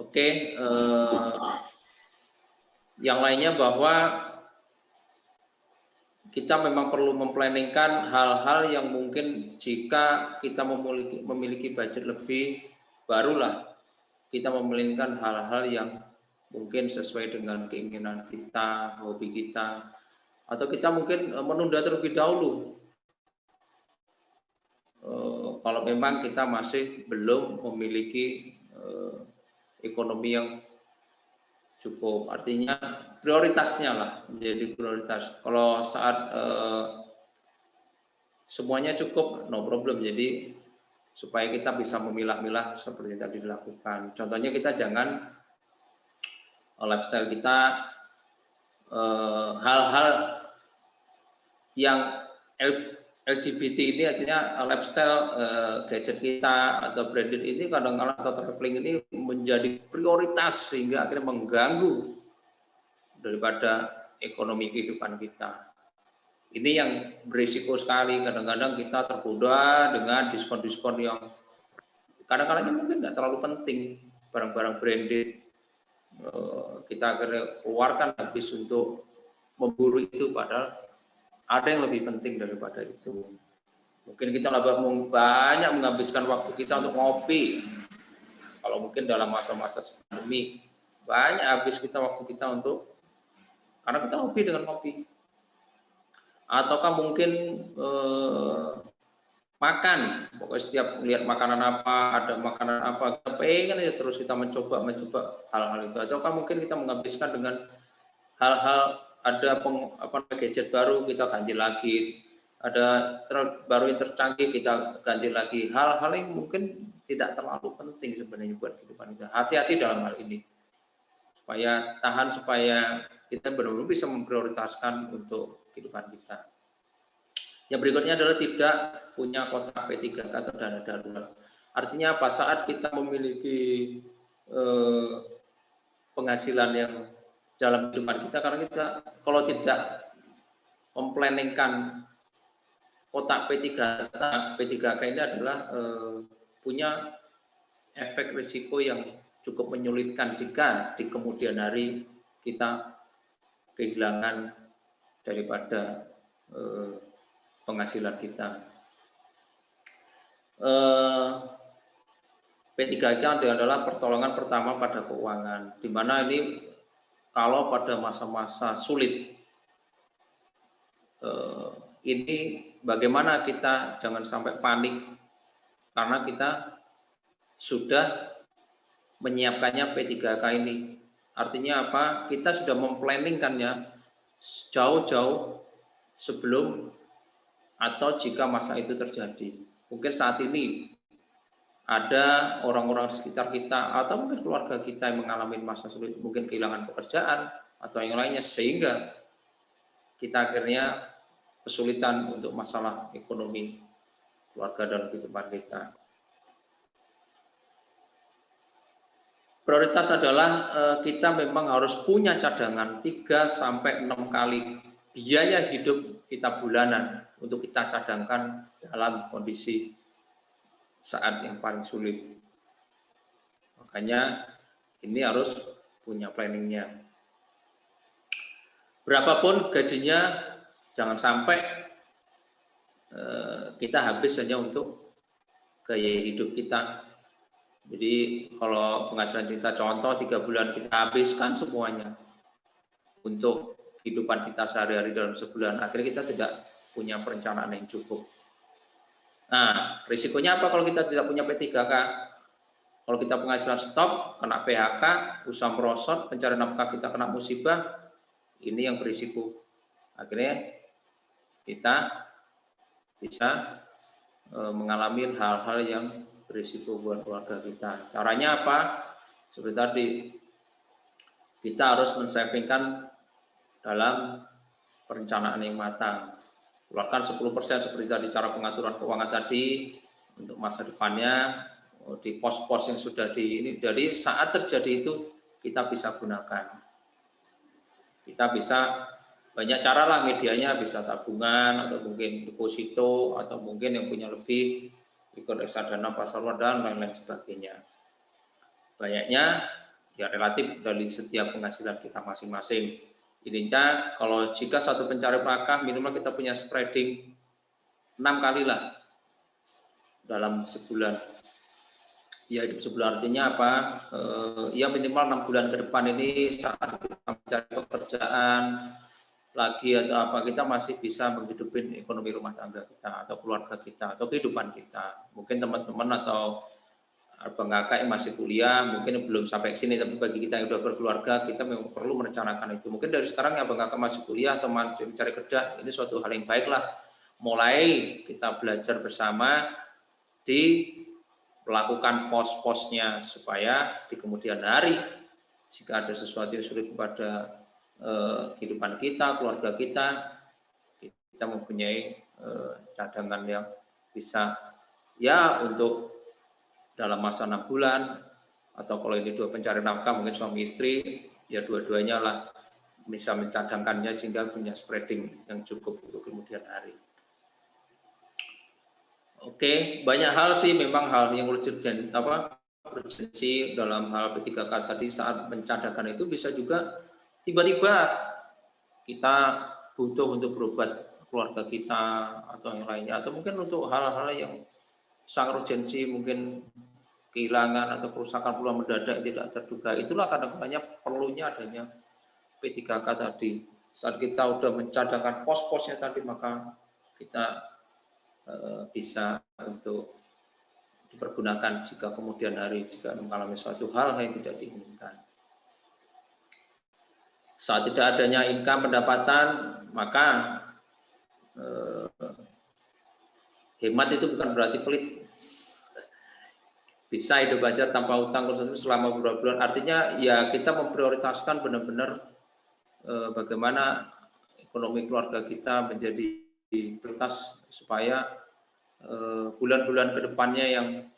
Oke, yang lainnya bahwa kita memang perlu memplanningkan hal-hal yang mungkin jika kita memiliki budget lebih, barulah kita memplanningkan hal-hal yang mungkin sesuai dengan keinginan kita, hobi kita, atau kita mungkin menunda terlebih dahulu. Kalau memang kita masih belum memiliki ekonomi yang cukup, artinya prioritasnya lah menjadi prioritas. Kalau saat semuanya cukup, no problem. Jadi supaya kita bisa memilah-milah seperti yang tadi dilakukan. Contohnya kita jangan lifestyle kita hal-hal yang LGBT ini artinya lifestyle gadget kita atau branded ini kadang-kadang atau traveling ini menjadi prioritas sehingga akhirnya mengganggu daripada ekonomi kehidupan kita. Ini yang berisiko sekali, kadang-kadang kita tergoda dengan diskon-diskon yang kadang-kadang mungkin nggak terlalu penting, barang-barang branded kita akhirnya keluarkan habis untuk memburu itu, padahal ada yang lebih penting daripada itu. Mungkin kita banyak menghabiskan waktu kita untuk ngopi. Kalau mungkin dalam masa-masa pandemi, banyak habis kita waktu kita untuk, karena kita hobi dengan kopi. Ataukah mungkin makan, pokoknya setiap melihat makanan apa, ada makanan apa, kita pengen aja terus kita mencoba hal-hal itu. Ataukah mungkin kita menghabiskan dengan hal-hal, ada gadget baru kita ganti lagi, ada baru yang tercanggih kita ganti lagi, hal-hal yang mungkin tidak terlalu penting sebenarnya buat kehidupan kita. Hati-hati dalam hal ini supaya kita benar-benar bisa memprioritaskan untuk kehidupan kita. Yang berikutnya adalah tidak punya kotak P3K atau dana darurat. Artinya apa? Saat kita memiliki penghasilan yang dalam kehidupan kita, karena kita kalau tidak memplanningkan kotak P3K ini adalah punya efek risiko yang cukup menyulitkan jika di kemudian hari kita kehilangan daripada penghasilan kita. P3K adalah pertolongan pertama pada keuangan, di mana ini kalau pada masa-masa sulit, ini bagaimana kita jangan sampai panik karena kita sudah menyiapkannya P3K ini. Artinya apa? Kita sudah memplanningkannya jauh-jauh sebelum atau jika masa itu terjadi. Mungkin saat ini ada orang-orang sekitar kita atau mungkin keluarga kita yang mengalami masa sulit, mungkin kehilangan pekerjaan atau yang lainnya, sehingga kita akhirnya kesulitan untuk masalah ekonomi keluarga dan kehidupan kita. Prioritas adalah kita memang harus punya cadangan 3-6 kali biaya hidup kita bulanan untuk kita cadangkan dalam kondisi saat yang paling sulit. Makanya ini harus punya planningnya. Berapapun gajinya, jangan sampai kita habis hanya untuk gaya hidup kita. Jadi kalau penghasilan kita contoh 3 bulan kita habiskan semuanya untuk kehidupan kita sehari-hari dalam sebulan, akhirnya kita tidak punya perencanaan yang cukup. Nah, risikonya apa kalau kita tidak punya P3K? Kalau kita penghasilan stop, kena PHK, usaha merosot, pencarian nafkah kita kena musibah, ini yang berisiko. Akhirnya kita bisa mengalami hal-hal yang berisiko buat keluarga kita. Caranya apa? Seperti tadi, kita harus mensavingkan dalam perencanaan yang matang. Keluarkan 10% seperti tadi cara pengaturan keuangan tadi untuk masa depannya di pos-pos yang sudah ini. Jadi saat terjadi itu kita bisa gunakan. Kita bisa banyak cara lah, medianya bisa tabungan atau mungkin deposito atau mungkin yang punya lebih ikut reksadana pasar modal dan lain-lain sebagainya. Banyaknya ya relatif dari setiap penghasilan kita masing-masing. Intinya kalau jika satu pencari nafkah minimal kita punya spreading 6 kali lah dalam sebulan. Ya hidup sebulan artinya apa? Ya minimal 6 bulan ke depan ini saat kita mencari pekerjaan lagi atau apa, kita masih bisa menghidupi ekonomi rumah tangga kita atau keluarga kita atau kehidupan kita. Mungkin teman-teman atau abang kakak yang masih kuliah mungkin belum sampai ke sini, tapi bagi kita yang sudah berkeluarga kita memang perlu merencanakan itu. Mungkin dari sekarang ya abang kakak masih kuliah atau masih mencari kerja, ini suatu hal yang baik lah. Mulai kita belajar bersama di melakukan pos-posnya supaya di kemudian hari jika ada sesuatu yang sulit kepada kehidupan kita, keluarga kita kita mempunyai cadangan yang bisa ya untuk dalam masa 6 bulan, atau kalau ini dua pencari nafkah mungkin suami istri, ya dua-duanya lah bisa mencadangkannya sehingga punya spreading yang cukup untuk kemudian hari. Oke, banyak hal sih memang hal yang urgensi dalam hal P3K tadi saat mencadangkan itu bisa juga tiba-tiba kita butuh untuk berobat keluarga kita atau yang lainnya, atau mungkin untuk hal-hal yang sangat urgensi, mungkin kehilangan atau kerusakan peluang mendadak tidak terduga. Itulah kadang-kadang perlunya adanya P3K tadi. Saat kita sudah mencadangkan pos-posnya tadi, maka kita bisa untuk dipergunakan jika kemudian hari jika mengalami suatu hal yang tidak diinginkan. Saat tidak adanya income pendapatan, maka hemat itu bukan berarti pelit. Bisa hidup aja tanpa utang selama beberapa bulan. Artinya ya kita memprioritaskan benar-benar bagaimana ekonomi keluarga kita menjadi prioritas supaya bulan-bulan kedepannya yang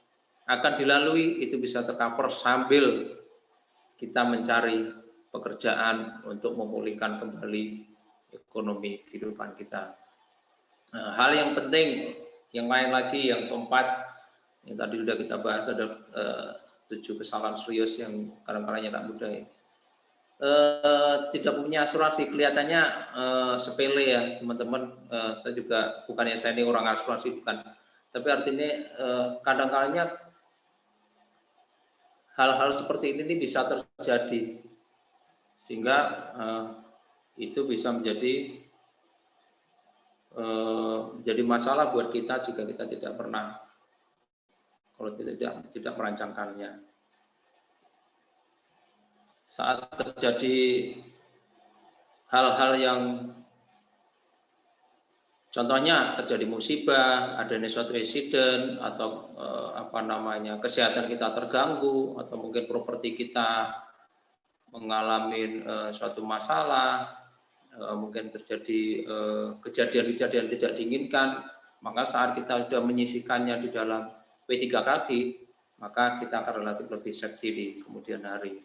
akan dilalui itu bisa tercover sambil kita mencari pekerjaan untuk memulihkan kembali ekonomi kehidupan kita. Nah, hal yang penting, yang lain lagi, yang keempat, yang tadi sudah kita bahas ada 7 kesalahan serius yang kadang-kadang tak mudah. Tidak punya asuransi, kelihatannya sepele ya teman-teman. Saya juga bukannya saya ini orang asuransi, bukan. Tapi artinya kadang-kadang hal-hal seperti ini bisa terjadi, sehingga itu bisa menjadi masalah buat kita jika kita tidak pernah, kalau tidak merancangkannya. Saat terjadi hal-hal yang contohnya terjadi musibah, adanya suatu insiden, atau kesehatan kita terganggu, atau mungkin properti kita mengalami suatu masalah, mungkin terjadi kejadian-kejadian tidak diinginkan, maka saat kita sudah menyisihkannya di dalam P3K, maka kita akan relatif lebih safety di kemudian hari.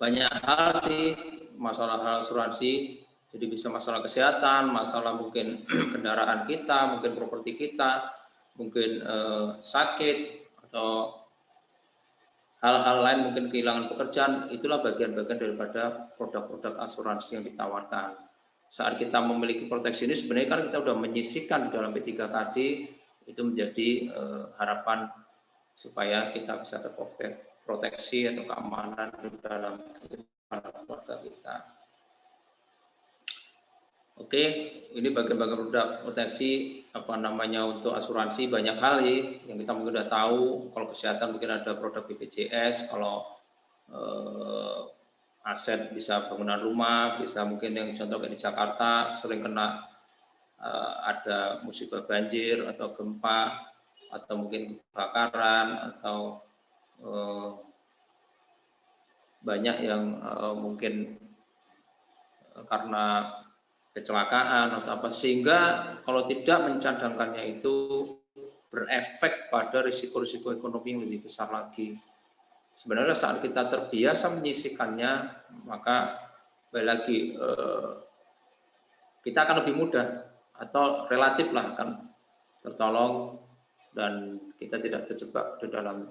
Banyak hal sih, masalah hal asuransi, jadi bisa masalah kesehatan, masalah mungkin kendaraan kita, mungkin properti kita, mungkin sakit, atau hal-hal lain, mungkin kehilangan pekerjaan. Itulah bagian-bagian daripada produk-produk asuransi yang ditawarkan. Saat kita memiliki proteksi ini, sebenarnya kan kita sudah menyisihkan di dalam P3K, itu menjadi harapan supaya kita bisa terproteksi atau keamanan di dalam keluarga kita. Oke, ini bagian-bagian produk proteksi untuk asuransi. Banyak hal yang kita mungkin sudah tahu. Kalau kesehatan mungkin ada produk BPJS, kalau aset bisa bangunan rumah, bisa mungkin yang contoh kayak di Jakarta sering kena ada musibah banjir atau gempa, atau mungkin kebakaran, atau banyak yang mungkin karena kecelakaan atau apa, sehingga kalau tidak mencadangkannya itu berefek pada risiko-risiko ekonomi yang lebih besar lagi. Sebenarnya saat kita terbiasa menyisihkannya, maka lagi kita akan lebih mudah atau relatif lah akan tertolong, dan kita tidak terjebak di dalam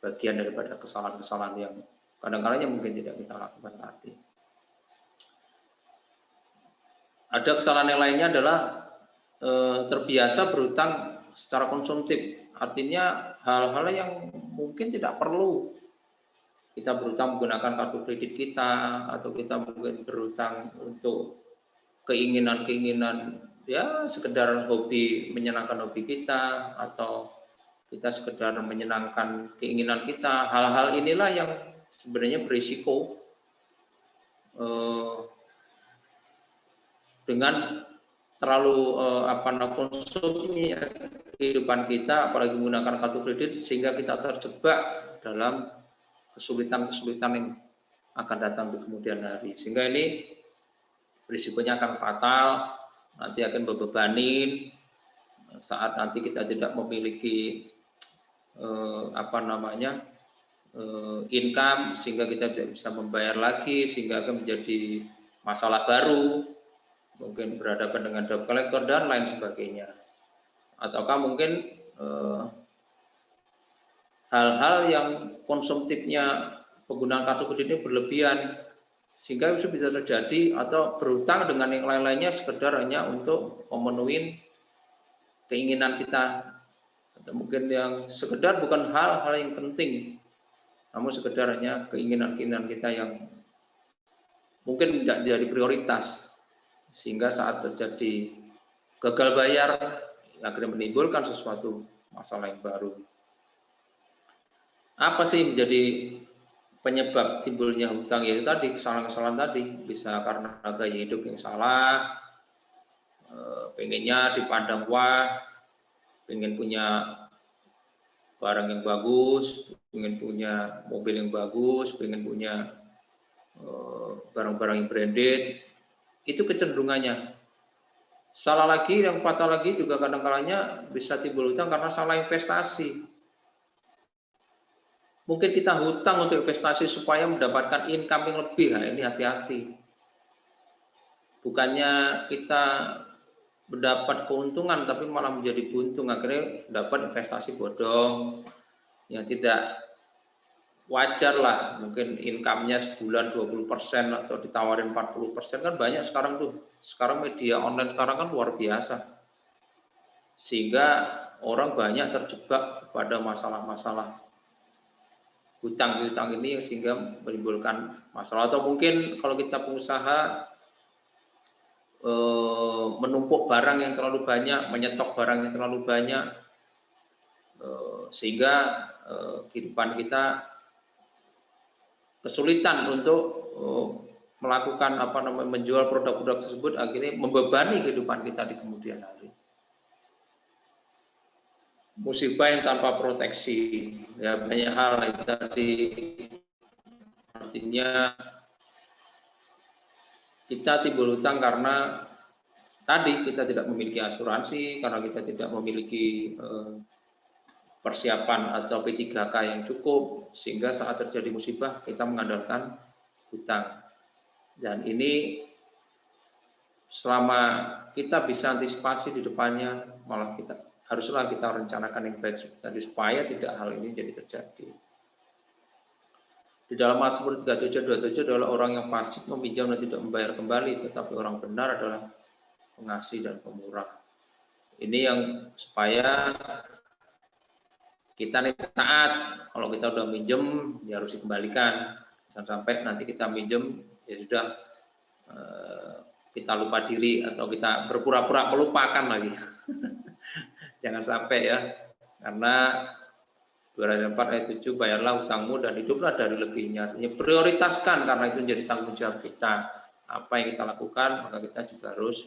bagian daripada kesalahan-kesalahan yang kadang-kadang mungkin tidak kita lakukan tadi. Ada kesalahan yang lainnya adalah terbiasa berutang secara konsumtif. Artinya hal-hal yang mungkin tidak perlu. Kita berutang menggunakan kartu kredit kita, atau kita mungkin berutang untuk keinginan-keinginan, ya sekedar hobi, menyenangkan hobi kita, atau kita sekedar menyenangkan keinginan kita. Hal-hal inilah yang sebenarnya berisiko dengan terlalu konsumsi kehidupan kita, apalagi menggunakan kartu kredit, sehingga kita terjebak dalam kesulitan-kesulitan yang akan datang di kemudian hari. Sehingga ini risikonya akan fatal, nanti akan membebanin saat nanti kita tidak memiliki income, sehingga kita tidak bisa membayar lagi, sehingga akan menjadi masalah baru, mungkin berhadapan dengan debt collector dan lain sebagainya. Ataukah mungkin hal-hal yang konsumtifnya penggunaan kartu kredit ini berlebihan, sehingga itu bisa terjadi, atau berhutang dengan yang lain-lainnya sekedar hanya untuk memenuhi keinginan kita, atau mungkin yang sekedar bukan hal-hal yang penting, namun sekedar hanya keinginan-keinginan kita yang mungkin tidak jadi prioritas, sehingga saat terjadi gagal bayar akhirnya menimbulkan sesuatu masalah yang baru. Apa sih menjadi penyebab timbulnya hutang? Yaitu tadi kesalahan-kesalahan tadi, bisa karena gaya hidup yang salah, pengennya dipandang wah, pengen punya barang yang bagus, pengen punya mobil yang bagus, pengen punya barang-barang yang branded, itu kecenderungannya. Salah lagi, yang fatal lagi juga kadang-kalanya bisa timbul hutang karena salah investasi. Mungkin kita hutang untuk investasi supaya mendapatkan income yang lebih, nah ini hati-hati. Bukannya kita mendapat keuntungan tapi malah menjadi buntung, akhirnya dapat investasi bodong yang tidak wajar lah. Mungkin income-nya sebulan 20% atau ditawarin 40%, kan banyak sekarang tuh. Sekarang media online sekarang kan luar biasa, sehingga orang banyak terjebak pada masalah-masalah hutang-hutang ini, sehingga menimbulkan masalah. Atau mungkin kalau kita pengusaha menumpuk barang yang terlalu banyak, menyetok barang yang terlalu banyak, sehingga kehidupan kita kesulitan untuk melakukan menjual produk-produk tersebut, akhirnya membebani kehidupan kita di kemudian hari. Musibah yang tanpa proteksi, ya banyak hal itu tadi. Artinya kita timbul hutang karena tadi kita tidak memiliki asuransi, karena kita tidak memiliki persiapan atau P3K yang cukup, sehingga saat terjadi musibah kita mengandalkan hutang. Dan ini selama kita bisa antisipasi di depannya, malah haruslah kita rencanakan yang baik tadi supaya tidak hal ini jadi terjadi. Di dalam Mazmur 37:27 adalah orang yang fasik meminjam dan tidak membayar kembali, tetapi orang benar adalah pengasih dan pemurah. Ini yang supaya kita taat. Kalau kita udah minjem, ya harus dikembalikan. Jangan sampai nanti kita minjem, ya sudah kita lupa diri atau kita berpura-pura melupakan lagi. Jangan sampai ya, karena 204 ayat 7, bayarlah hutangmu dan hiduplah dari lebihnya. Artinya prioritaskan, karena itu menjadi tanggung jawab kita. Apa yang kita lakukan, maka kita juga harus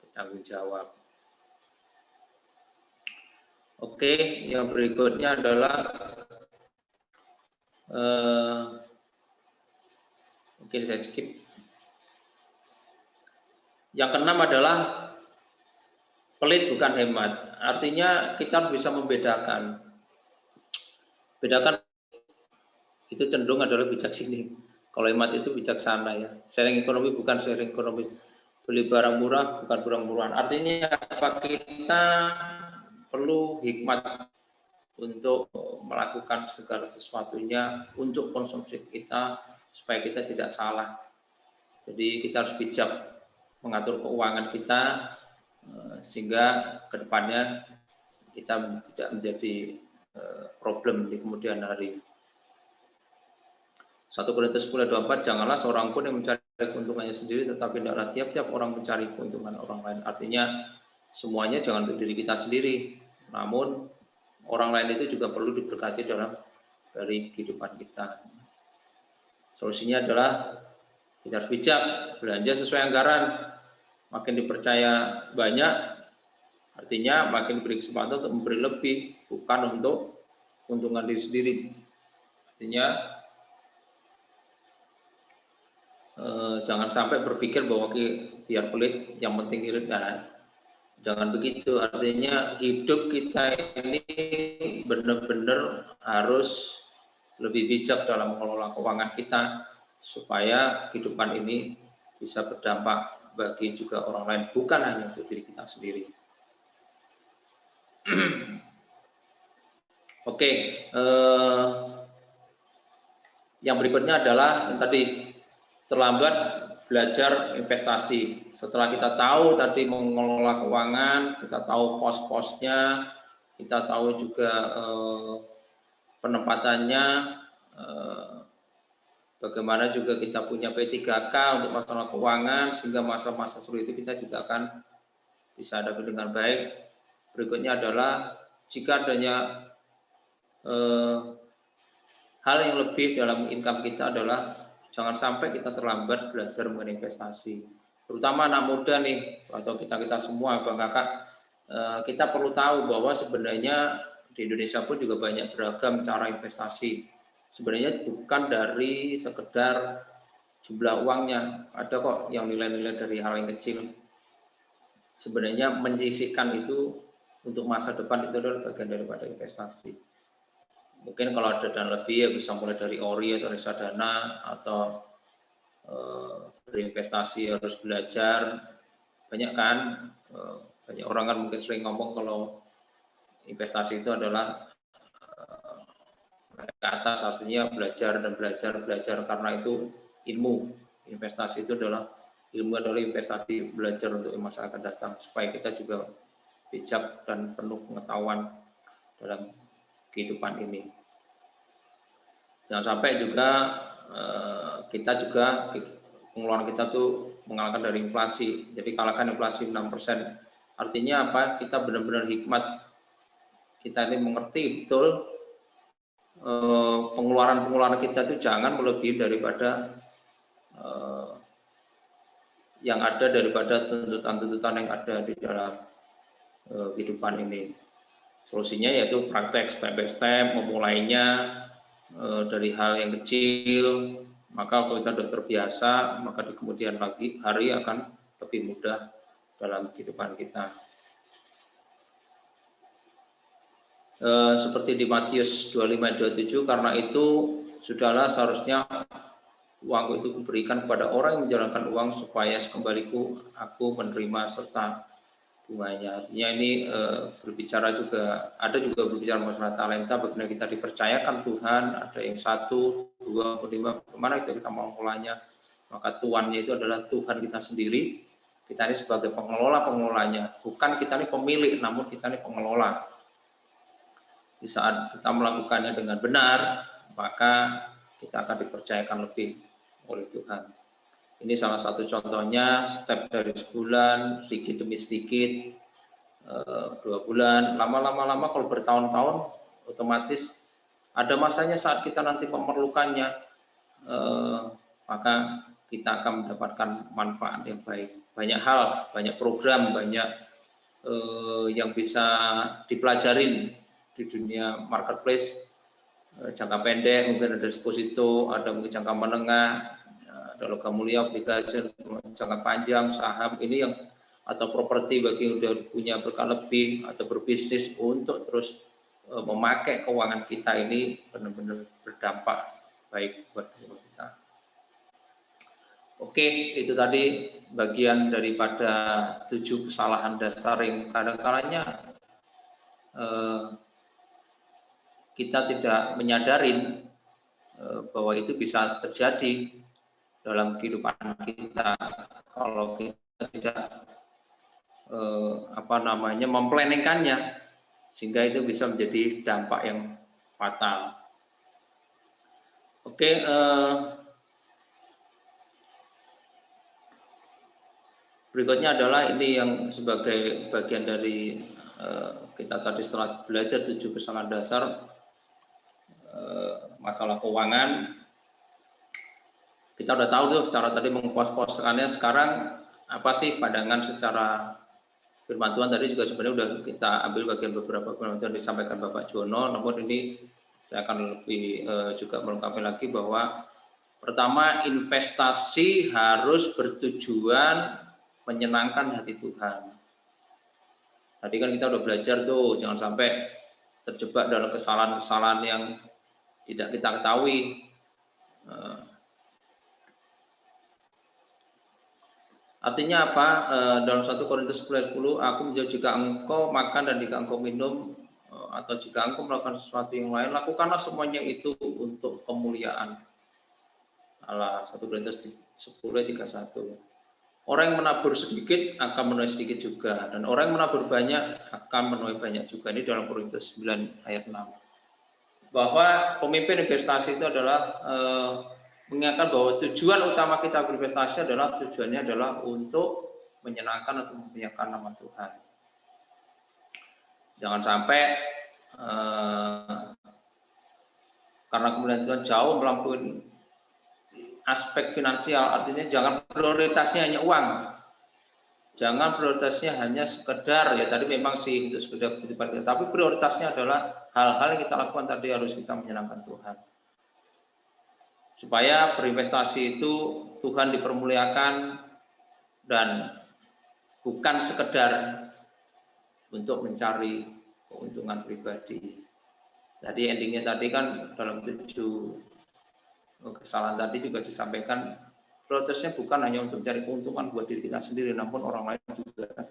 bertanggung jawab. Oke, yang berikutnya adalah mungkin saya skip. Yang keenam adalah pelit bukan hemat. Artinya kita bisa membedakan. Bedakan itu cenderung adalah bijak sini. Kalau hemat itu bijaksana ya. Sharing ekonomi bukan sharing ekonomi. Beli barang murah bukan barang murahan. Artinya apa, kita perlu hikmat untuk melakukan segala sesuatunya untuk konsumsi kita supaya kita tidak salah. Jadi kita harus bijak mengatur keuangan kita sehingga kedepannya kita tidak menjadi problem di kemudian hari. 1 Korintus 10:24, janganlah seorang pun yang mencari keuntungannya sendiri, tetapi hendaklah tiap-tiap orang mencari keuntungan orang lain. Artinya semuanya jangan untuk diri kita sendiri, namun orang lain itu juga perlu diberkati dari kehidupan kita. Solusinya adalah kita harus bijak, belanja sesuai anggaran. Makin dipercaya banyak, artinya makin diberi kesempatan untuk memberi lebih, bukan untuk keuntungan diri sendiri. Artinya Jangan sampai berpikir bahwa biar pelit, yang penting irit. Nah, jangan begitu. Artinya hidup kita ini benar-benar harus lebih bijak dalam mengelola keuangan kita supaya kehidupan ini bisa berdampak bagi juga orang lain, bukan hanya untuk diri kita sendiri. Oke, yang berikutnya adalah yang tadi terlambat belajar investasi. Setelah kita tahu tadi mengelola keuangan, kita tahu pos-posnya, kita tahu juga penempatannya, bagaimana juga kita punya P3K untuk masalah keuangan, sehingga masa-masa sulit itu kita juga akan bisa hadapi dengan baik. Berikutnya adalah jika adanya hal yang lebih dalam income kita adalah jangan sampai kita terlambat belajar mengenai investasi. Terutama anak muda nih, atau kita semua, Bang Kakak, kita perlu tahu bahwa sebenarnya di Indonesia pun juga banyak beragam cara investasi. Sebenarnya bukan dari sekedar jumlah uangnya, ada kok yang nilai-nilai dari hal yang kecil. Sebenarnya menyisihkan itu untuk masa depan itu adalah bagian daripada investasi. Mungkin kalau ada dana lebih ya bisa mulai dari ori atau reksadana, atau berinvestasi harus belajar. Banyak kan, banyak orang kan mungkin sering ngomong kalau investasi itu adalah ke atas, artinya belajar dan belajar karena itu ilmu. Investasi itu adalah ilmu, adalah investasi belajar untuk masa akan datang, supaya kita juga bijak dan penuh pengetahuan dalam kehidupan ini. Jangan sampai juga kita juga pengeluaran kita tuh mengalahkan dari inflasi. Jadi kalahkan inflasi 6%. Artinya apa? Kita benar-benar hikmat. Kita ini mengerti betul pengeluaran kita itu jangan melebihi daripada yang ada, daripada tuntutan-tuntutan yang ada di dalam kehidupan ini. Solusinya yaitu praktek step by step, memulainya dari hal yang kecil, maka kalau kita sudah terbiasa, maka di kemudian hari akan lebih mudah dalam kehidupan kita. Seperti di Matius 25:27, karena itu sudahlah seharusnya uangku itu kuberikan kepada orang yang menjalankan uang, supaya sekembaliku aku menerima serta bunganya. Artinya ini berbicara juga, ada juga berbicara masalah talenta, bagaimana kita dipercayakan Tuhan, ada yang 1, 2, 5, bagaimana kita mau mengelolanya. Maka tuannya itu adalah Tuhan kita sendiri. Kita ini sebagai pengelolanya, bukan kita ini pemilik, namun kita ini pengelola. Di saat kita melakukannya dengan benar, maka kita akan dipercayakan lebih oleh Tuhan. Ini salah satu contohnya, step dari sebulan, sedikit demi sedikit, 2 bulan, lama-lama kalau bertahun-tahun, otomatis ada masanya saat kita nanti memerlukannya, maka kita akan mendapatkan manfaat yang baik. Banyak hal, banyak program, banyak yang bisa dipelajarin di dunia marketplace. Jangka pendek mungkin ada deposito, ada mungkin jangka menengah, ada logam mulia, obligasi, jangka panjang, saham, ini yang atau properti bagi yang sudah punya berkah lebih atau berbisnis untuk terus memakai keuangan kita ini benar-benar berdampak baik buat kita. Oke, itu tadi bagian daripada 7 kesalahan dasar yang kadang-kalanya kita tidak menyadari bahwa itu bisa terjadi dalam kehidupan kita kalau kita tidak memplanningkannya, sehingga itu bisa menjadi dampak yang fatal. Oke, berikutnya adalah ini yang sebagai bagian dari kita tadi setelah belajar 7 kesalahan dasar masalah keuangan. Kita udah tahu tuh cara tadi mengpos-poskannya. Sekarang apa sih pandangan secara firman Tuhan? Tadi juga sebenarnya udah kita ambil bagian beberapa firman Tuhan disampaikan Bapak Jono, namun ini saya akan lebih juga melengkapi lagi bahwa Pertama, investasi harus bertujuan menyenangkan hati Tuhan. Tadi kan kita udah belajar tuh, jangan sampai terjebak dalam kesalahan-kesalahan yang tidak kita ketahui. Artinya apa? Dalam 1 Korintus 10, aku menjauh jika engkau makan dan jika engkau minum, atau jika engkau melakukan sesuatu yang lain, lakukanlah semuanya itu untuk kemuliaan Allah. 1 Korintus 10:31. Orang yang menabur sedikit akan menuai sedikit juga, dan orang yang menabur banyak akan menuai banyak juga. Ini dalam Korintus 9 ayat 6. Bahwa pemimpin investasi itu adalah mengingatkan bahwa tujuan utama kita berinvestasi adalah tujuannya adalah untuk menyenangkan atau memuliakan nama Tuhan. Jangan sampai karena kemuliaan Tuhan jauh melampaui aspek finansial, artinya jangan prioritasnya hanya uang, jangan prioritasnya hanya sekedar, ya tadi memang sih untuk sekedar kehidupan kita, tapi prioritasnya adalah hal-hal yang kita lakukan tadi harus kita menyenangkan Tuhan, supaya berinvestasi itu Tuhan dipermuliakan dan bukan sekedar untuk mencari keuntungan pribadi. Jadi endingnya tadi kan dalam 7 kesalahan tadi juga disampaikan, prioritasnya bukan hanya untuk mencari keuntungan buat diri kita sendiri, namun orang lain juga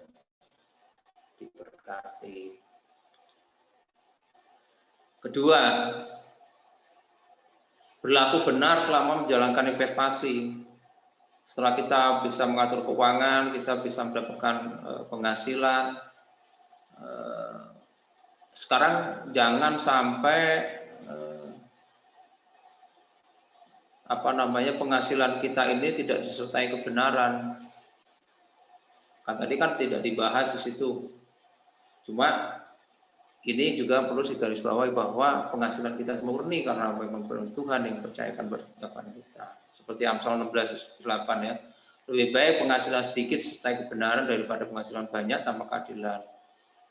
diberkati. Kedua, berlaku benar selama menjalankan investasi. Setelah kita bisa mengatur keuangan, kita bisa mendapatkan penghasilan. Sekarang jangan sampai penghasilan kita ini tidak disertai kebenaran. Kan tadi kan tidak dibahas di situ. Cuma ini juga perlu digarisbawahi bahwa penghasilan kita murni karena memang Tuhan yang percayakan kepada kita. Seperti Amsal 16:8 ya. Lebih baik penghasilan sedikit sertai kebenaran daripada penghasilan banyak tanpa keadilan.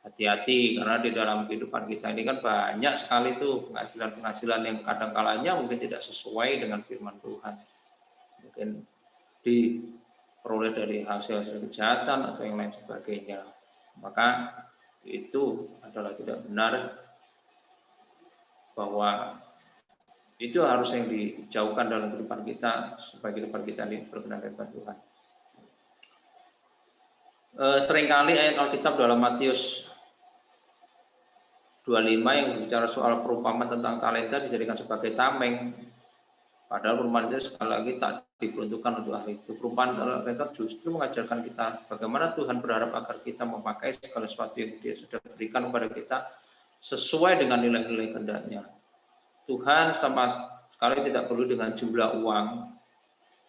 Hati-hati, karena di dalam kehidupan kita ini kan banyak sekali tuh penghasilan-penghasilan yang kadang-kalanya mungkin tidak sesuai dengan firman Tuhan. Mungkin diperoleh dari hasil-hasil kejahatan atau yang lain sebagainya. Maka itu adalah tidak benar, bahwa itu harus yang dijauhkan dalam kehidupan kita supaya kehidupan kita ini berkenan kepada Tuhan. Seringkali ayat Alkitab dalam Matius 25 yang berbicara soal perumpamaan tentang talenta dijadikan sebagai tameng. Padahal perumpamaan itu sekali lagi tak diperuntukkan untuk hal itu. Perumpamaan talenta justru mengajarkan kita bagaimana Tuhan berharap agar kita memakai segala sesuatu yang Dia sudah berikan kepada kita sesuai dengan nilai-nilai kehendak-Nya. Tuhan sama sekali tidak perlu dengan jumlah uang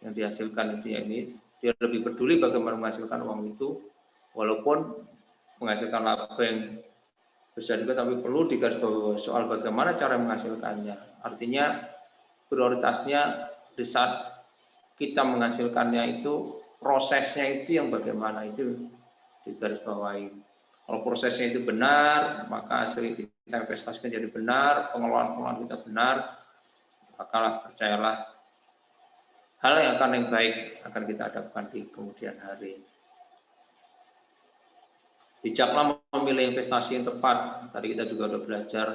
yang dihasilkan di dunia ini. Dia lebih peduli bagaimana menghasilkan uang itu, walaupun menghasilkan laba yang besar juga, tapi perlu digarisbawahi soal bagaimana cara menghasilkannya. Artinya prioritasnya di saat kita menghasilkannya itu, prosesnya itu yang bagaimana, itu digarisbawahi. Kalau prosesnya itu benar, maka hasil kita investasikan jadi benar, pengelolaan kita benar, maka percayalah hal yang baik akan kita hadapkan di kemudian hari. Bijaklah memilih investasi yang tepat. Tadi kita juga sudah belajar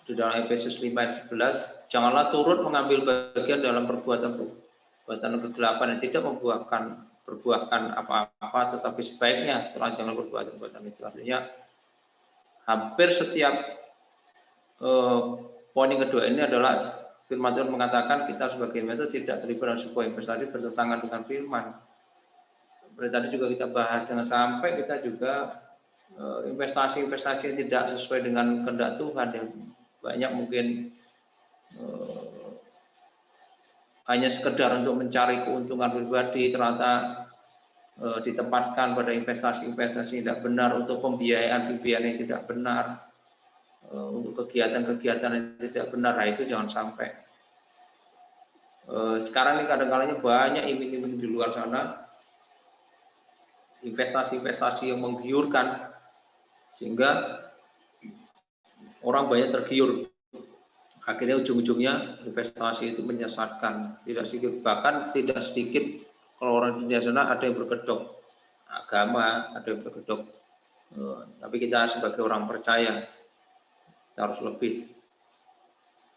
di dalam Efesus 5:11, janganlah turut mengambil bagian dalam perbuatan kegelapan yang tidak berbuahkan apa-apa, tetapi sebaiknya telanjanglah perbuatan itu. Artinya hampir setiap poin yang kedua ini adalah firman Tuhan mengatakan kita sebagai investor tidak terlibat dalam sebuah investasi bertentangan dengan firman. Seperti tadi juga kita bahas, jangan sampai kita juga investasi-investasi yang tidak sesuai dengan kehendak Tuhan, yang banyak mungkin hanya sekedar untuk mencari keuntungan pribadi, ternyata ditempatkan pada investasi-investasi yang tidak benar, untuk pembiayaan yang tidak benar, untuk kegiatan-kegiatan yang tidak benar. Nah, itu jangan sampai. Sekarang ini kadang-kadang banyak iming-iming di luar sana, investasi-investasi yang menggiurkan, sehingga orang banyak tergiur akhirnya ujung-ujungnya investasi itu menyesatkan, tidak sedikit, bahkan tidak sedikit kalau orang di dunia sana ada yang berkedok agama, ada yang berkedok, tapi kita sebagai orang percaya kita harus lebih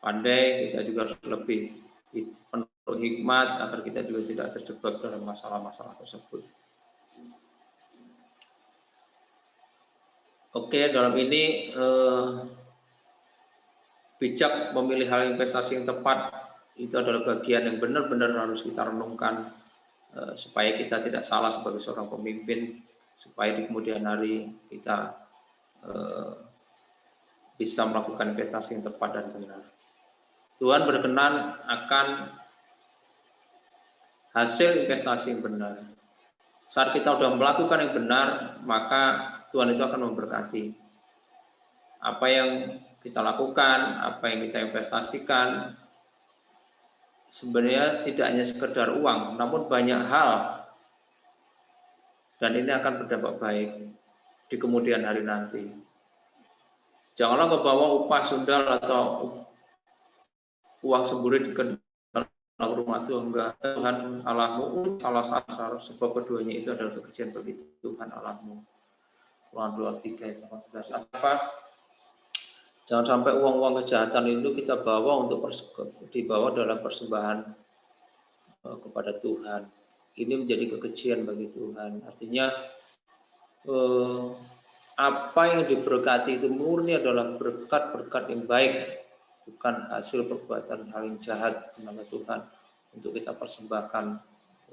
pandai, kita juga harus lebih penuh hikmat agar kita juga tidak terjebak dalam masalah-masalah tersebut. Oke, dalam ini bijak memilih hal investasi yang tepat itu adalah bagian yang benar-benar harus kita renungkan supaya kita tidak salah sebagai seorang pemimpin, supaya di kemudian hari kita bisa melakukan investasi yang tepat dan benar. Tuhan berkenan akan hasil investasi yang benar. Saat kita sudah melakukan yang benar, maka Tuhan itu akan memberkati. Apa yang kita lakukan, apa yang kita investasikan, sebenarnya tidak hanya sekedar uang, namun banyak hal. Dan ini akan berdampak baik di kemudian hari nanti. Janganlah membawa upah sundal atau uang sembunyi di dalam rumah Tuhan Allahmu salah sasar, sebab keduanya itu adalah kekejian bagi Tuhan Allahmu. Ulangan 23 ayat 18. Apa? Jangan sampai uang-uang kejahatan itu kita bawa untuk dibawa dalam persembahan kepada Tuhan. Ini menjadi kekejian bagi Tuhan. Artinya apa yang diberkati itu murni adalah berkat-berkat yang baik, bukan hasil perbuatan hal yang jahat di nama Tuhan untuk kita persembahkan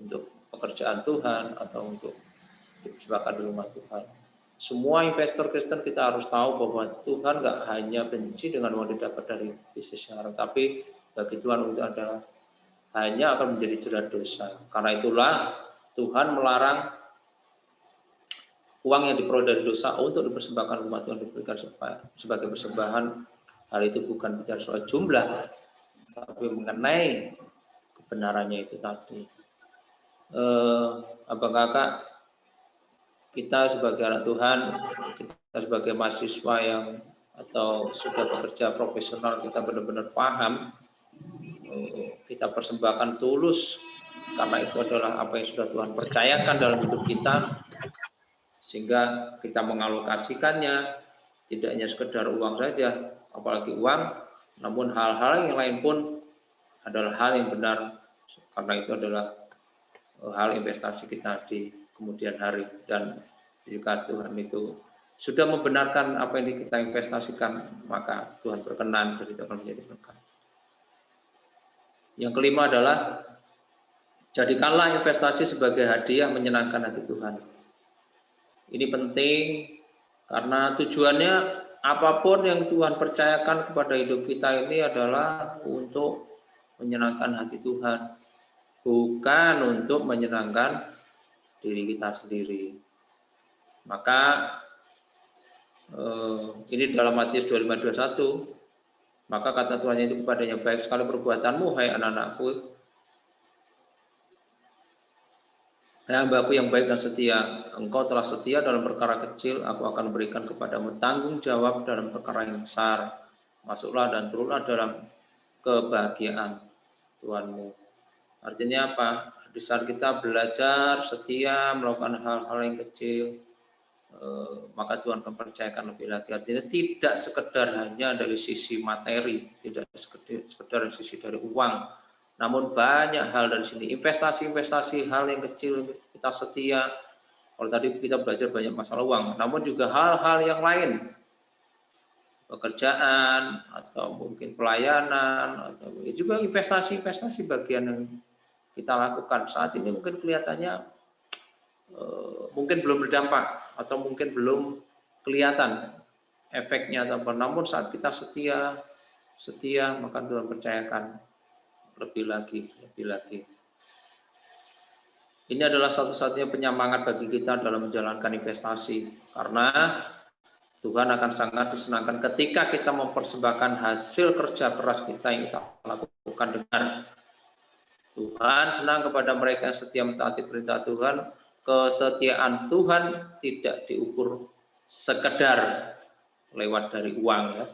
untuk pekerjaan Tuhan atau untuk dipersembahkan di rumah Tuhan. Semua investor Kristen kita harus tahu bahwa Tuhan nggak hanya benci dengan uang didapat dari bisnis yang haram, tapi bagi Tuhan itu adalah hanya akan menjadi jerat dosa. Karena itulah Tuhan melarang uang yang diperoleh dari dosa untuk dipersembahkan rumah Tuhan diberikan sebagai persembahan. Hal itu bukan bicara soal jumlah, tapi mengenai kebenarannya itu tadi. Abang kakak, kita sebagai anak Tuhan, kita sebagai mahasiswa yang atau sudah bekerja profesional, kita benar-benar paham, kita persembahkan tulus karena itu adalah apa yang sudah Tuhan percayakan dalam hidup kita, sehingga kita mengalokasikannya tidak hanya sekedar uang saja, apalagi uang, namun hal-hal yang lain pun adalah hal yang benar, karena itu adalah hal investasi kita di kemudian hari. Dan jika Tuhan itu sudah membenarkan apa yang kita investasikan, maka Tuhan berkenan dan itu akan menjadi berkat. Yang kelima adalah jadikanlah investasi sebagai hadiah menyenangkan hati Tuhan. Ini penting karena tujuannya apapun yang Tuhan percayakan kepada hidup kita ini adalah untuk menyenangkan hati Tuhan, bukan untuk menyenangkan diri kita sendiri. Maka ini dalam Matius 25:21, maka kata Tuhan itu kepadanya, baik sekali perbuatanmu hai anak-anakku, hai hamba-Ku yang baik dan setia. Engkau telah setia dalam perkara kecil, aku akan berikan kepadamu tanggung jawab dalam perkara yang besar. Masuklah dan turunlah dalam kebahagiaan Tuhanmu. Artinya apa? Di saat kita belajar setia melakukan hal-hal yang kecil, maka Tuhan akan percayakan lebih lagi. Artinya tidak sekedar hanya dari sisi materi, tidak sekedar dari sisi dari uang, namun banyak hal dari sini. Investasi hal yang kecil kita setia. Kalau tadi kita belajar banyak masalah uang, namun juga hal-hal yang lain, pekerjaan atau mungkin pelayanan atau juga investasi bagian yang kita lakukan saat ini mungkin kelihatannya mungkin belum berdampak atau mungkin belum kelihatan efeknya atau apa. Namun saat kita setia maka Tuhan percayakan lebih lagi. Ini adalah satu-satunya penyemangat bagi kita dalam menjalankan investasi, karena Tuhan akan sangat disenangkan ketika kita mempersembahkan hasil kerja keras kita yang kita lakukan dengan Tuhan. Senang kepada mereka yang setia mentaati perintah Tuhan. Kesetiaan Tuhan tidak diukur sekedar lewat dari uang, ya,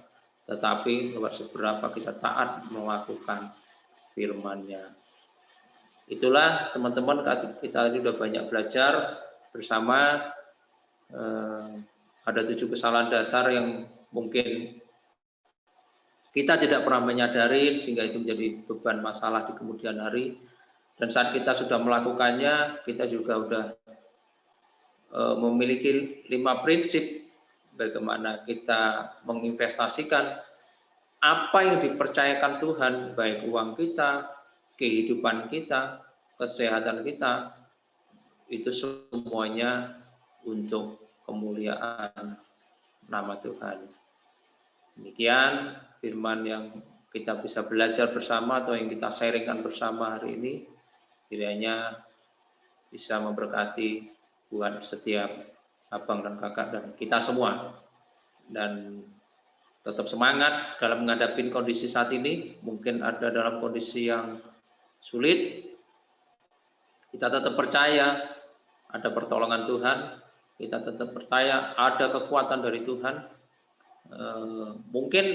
tetapi lewat seberapa kita taat melakukan firman-Nya. Itulah teman-teman, kita tadi sudah banyak belajar bersama. Ada 7 kesalahan dasar yang mungkin kita tidak pernah menyadari, sehingga itu menjadi beban masalah di kemudian hari. Dan saat kita sudah melakukannya, kita juga sudah memiliki 5 prinsip bagaimana kita menginvestasikan apa yang dipercayakan Tuhan, baik uang kita, kehidupan kita, kesehatan kita, itu semuanya untuk kemuliaan nama Tuhan. Demikian firman yang kita bisa belajar bersama atau yang kita sharingkan bersama hari ini, kiranya bisa memberkati buat setiap abang dan kakak dan kita semua. Dan tetap semangat dalam menghadapi kondisi saat ini. Mungkin ada dalam kondisi yang sulit, kita tetap percaya ada pertolongan Tuhan, kita tetap percaya ada kekuatan dari Tuhan. Mungkin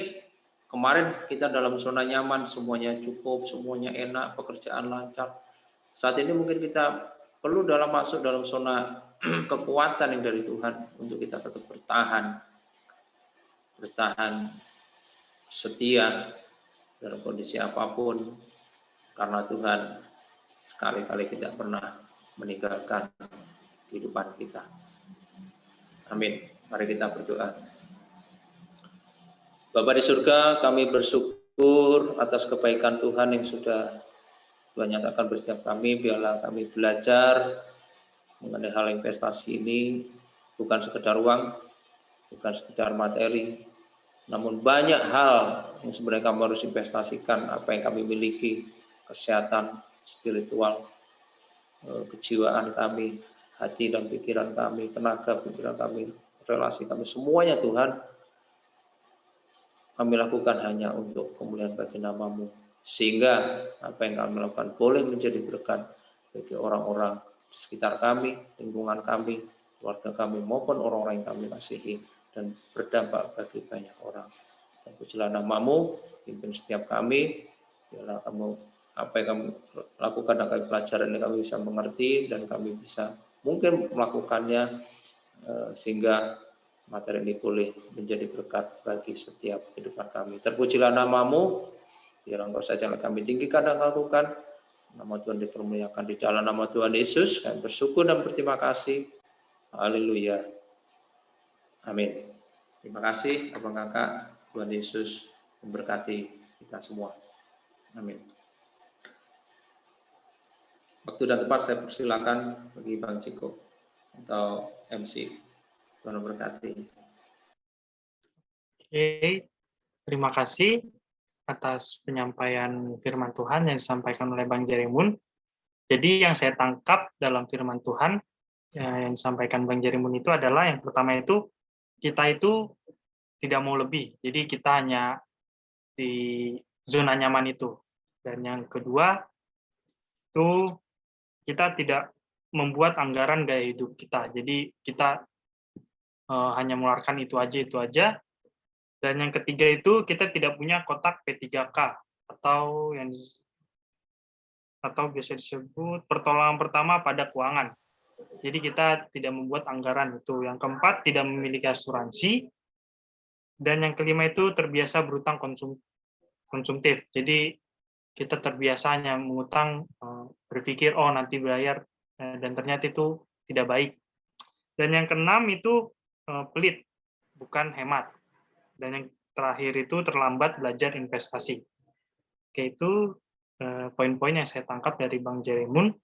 kemarin kita dalam zona nyaman, semuanya cukup, semuanya enak, pekerjaan lancar. Saat ini mungkin kita perlu masuk dalam zona kekuatan yang dari Tuhan untuk kita tetap bertahan setia dalam kondisi apapun, karena Tuhan sekali-kali tidak pernah meninggalkan kehidupan kita. Amin. Mari kita berdoa. Bapa di surga, kami bersyukur atas kebaikan Tuhan yang sudah Tuhan nyatakan bersetiap kami. Biarlah kami belajar mengenai hal investasi ini, bukan sekedar uang, bukan sekedar materi, namun banyak hal yang sebenarnya kami harus investasikan, apa yang kami miliki, kesehatan, spiritual, kejiwaan kami, hati dan pikiran kami, tenaga pikiran kami, relasi kami, semuanya Tuhan, kami lakukan hanya untuk kemuliaan bagi nama-Mu, sehingga apa yang kami lakukan boleh menjadi berkat bagi orang-orang di sekitar kami, lingkungan kami, keluarga kami, maupun orang-orang yang kami kasihi, dan berdampak bagi banyak orang. Dan pujilah nama-Mu, pimpin setiap kami, biarlah Kamu, apa yang kami lakukan dan kami pelajaran ini kami bisa mengerti, dan kami bisa mungkin melakukannya, sehingga materi ini boleh menjadi berkat bagi setiap kehidupan kami. Terpujilah nama-Mu, biar Engkau saja yang kami tinggikan dan lakukan. Nama Tuhan dipermuliakan di dalam nama Tuhan Yesus. Kami bersyukur dan berterima kasih. Haleluya. Amin. Terima kasih, Abang Kakak. Tuhan Yesus memberkati kita semua. Amin. Waktu dan tempat saya persilakan bagi Bang Ciko atau MC. Tuhan memberkati. Oke, terima kasih atas penyampaian firman Tuhan yang disampaikan oleh Bang Jeremun. Jadi yang saya tangkap dalam firman Tuhan yang disampaikan Bang Jeremun itu adalah, yang pertama itu, kita itu tidak mau lebih. Jadi kita hanya di zona nyaman itu. Dan yang kedua, itu kita tidak membuat anggaran gaya hidup kita. Jadi kita hanya mengeluarkan itu aja. Dan yang ketiga itu, kita tidak punya kotak P3K atau biasa disebut pertolongan pertama pada keuangan. Jadi kita tidak membuat anggaran itu. Yang keempat, tidak memiliki asuransi. Dan yang kelima itu terbiasa berutang konsumtif. Jadi kita terbiasa hanya mengutang, berpikir nanti bayar, dan ternyata itu tidak baik. Dan yang keenam itu pelit, bukan hemat. Dan yang terakhir itu terlambat belajar investasi. Oke, itu poin-poin yang saya tangkap dari Bang Jeremun.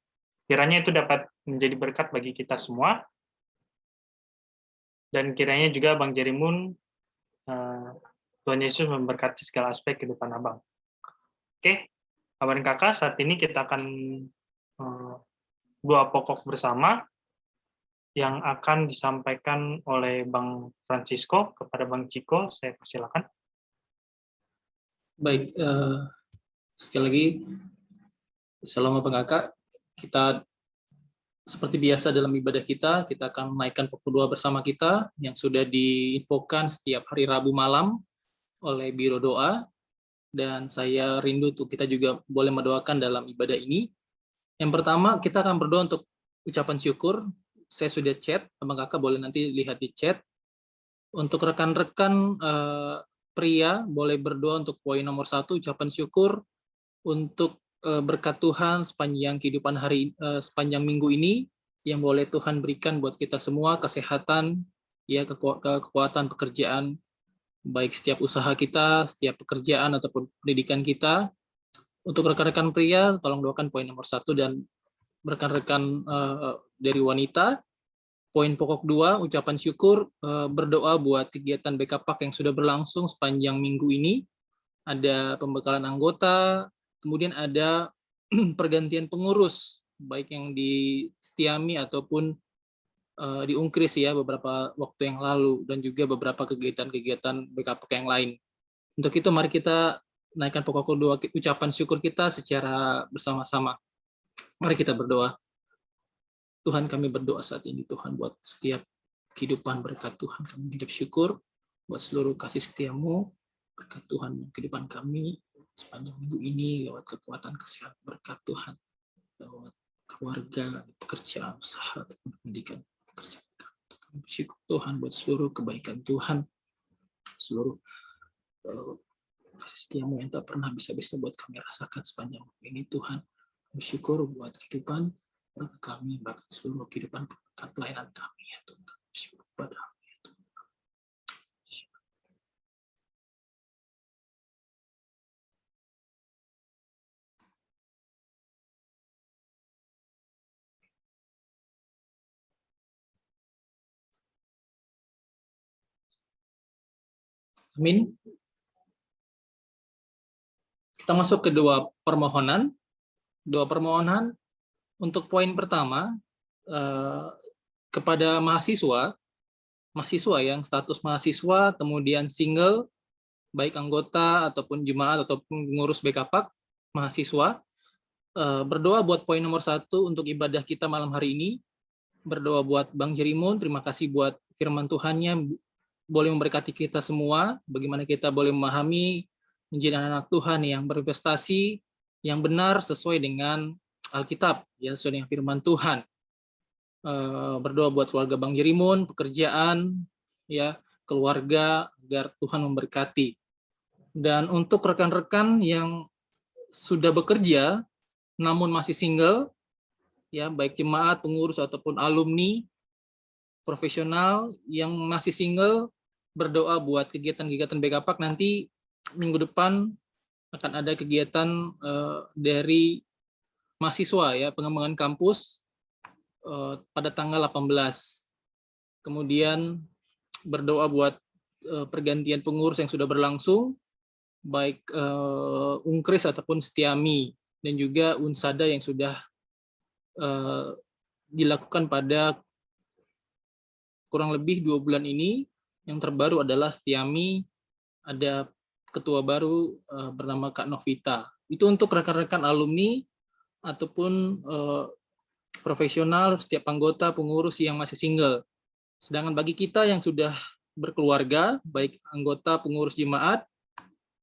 Kiranya itu dapat menjadi berkat bagi kita semua. Dan kiranya juga Bang Jeremun, Tuhan Yesus memberkati segala aspek kehidupan Abang. Oke, Abang dan Kakak, saat ini kita akan doa pokok bersama yang akan disampaikan oleh Bang Francisco kepada Bang Ciko. Saya persilakan. Baik, sekali lagi, Shalom Abang Kakak. Kita seperti biasa dalam ibadah kita akan menaikkan pokok doa bersama kita yang sudah diinfokan setiap hari Rabu malam oleh Biro Doa, dan saya rindu untuk kita juga boleh mendoakan dalam ibadah ini. Yang pertama, kita akan berdoa untuk ucapan syukur. Saya sudah chat, Abang Kakak boleh nanti lihat di chat. Untuk rekan-rekan pria, boleh berdoa untuk poin nomor 1, ucapan syukur untuk berkat Tuhan sepanjang kehidupan sepanjang minggu ini, yang boleh Tuhan berikan buat kita semua, kesehatan, ya, kekuatan pekerjaan, baik setiap usaha kita, setiap pekerjaan ataupun pendidikan kita. Untuk rekan-rekan pria, tolong doakan poin nomor 1, dan rekan-rekan dari wanita, poin pokok 2, ucapan syukur, berdoa buat kegiatan BKPAK yang sudah berlangsung sepanjang minggu ini. Ada pembekalan anggota, kemudian ada pergantian pengurus, baik yang di Setiami ataupun di Unkris ya beberapa waktu yang lalu, dan juga beberapa kegiatan-kegiatan BKPK yang lain. Untuk itu mari kita naikkan pokok kedua ucapan syukur kita secara bersama-sama. Mari kita berdoa. Tuhan, kami berdoa saat ini Tuhan buat setiap kehidupan berkat Tuhan. Kami hidup syukur buat seluruh kasih setiamu, berkat Tuhan kehidupan kami sepanjang minggu ini, lewat kekuatan kesehatan berkat Tuhan, lewat keluarga, pekerjaan, usaha, pendidikan, pekerjaan. Kami bersyukur Tuhan buat seluruh kebaikan Tuhan, seluruh kasih setiamu yang tak pernah bisa-bisa buat kami rasakan sepanjang ini Tuhan. Bersyukur buat kehidupan kami, bahkan seluruh kehidupan pelayanan kami ya Tuhan. Bersyukur kepada ya Tuhan. Amin. Kita masuk ke dua permohonan. Dua permohonan. Untuk poin pertama, kepada mahasiswa yang status mahasiswa, kemudian single, baik anggota ataupun jemaat ataupun pengurus BKPAK, mahasiswa, berdoa buat poin nomor 1 untuk ibadah kita malam hari ini. Berdoa buat Bang Jerimun, terima kasih buat firman Tuhannya, boleh memberkati kita semua, bagaimana kita boleh memahami menjadi anak Tuhan yang berinvestasi, yang benar sesuai dengan Alkitab, ya, sesuai dengan firman Tuhan. Berdoa buat keluarga Bang Jerimun, pekerjaan, ya, keluarga, agar Tuhan memberkati. Dan untuk rekan-rekan yang sudah bekerja namun masih single, ya, baik jemaat, pengurus ataupun alumni profesional yang masih single, berdoa buat kegiatan-kegiatan BKPAK. Nanti minggu depan akan ada kegiatan dari mahasiswa, ya, pengembangan kampus pada tanggal 18. Kemudian berdoa buat pergantian pengurus yang sudah berlangsung, baik Unkris ataupun Setiami, dan juga Unsada yang sudah dilakukan pada kurang lebih 2 bulan ini. Yang terbaru adalah Setiami, ada ketua baru bernama Kak Novita. Itu untuk rekan-rekan alumni ataupun profesional, setiap anggota pengurus yang masih single. Sedangkan bagi kita yang sudah berkeluarga, baik anggota pengurus jemaat,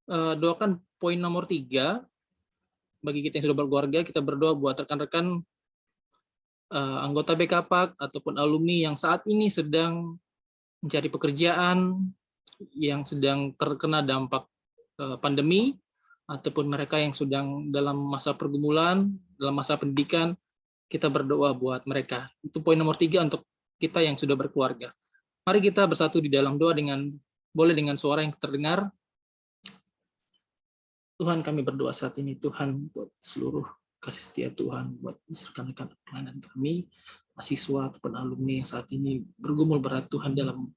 doakan poin nomor 3. Bagi kita yang sudah berkeluarga, kita berdoa buat rekan-rekan anggota BKPAK ataupun alumni yang saat ini sedang mencari pekerjaan, yang sedang terkena dampak pandemi, ataupun mereka yang sedang dalam masa pergumulan, dalam masa pendidikan. Kita berdoa buat mereka. Itu poin nomor 3 untuk kita yang sudah berkeluarga. Mari kita bersatu di dalam doa boleh dengan suara yang terdengar. Tuhan, kami berdoa saat ini, Tuhan, buat seluruh kasih setia Tuhan, buat rekan-rekan pelayanan kami, mahasiswa ataupun alumni yang saat ini bergumul berat Tuhan dalam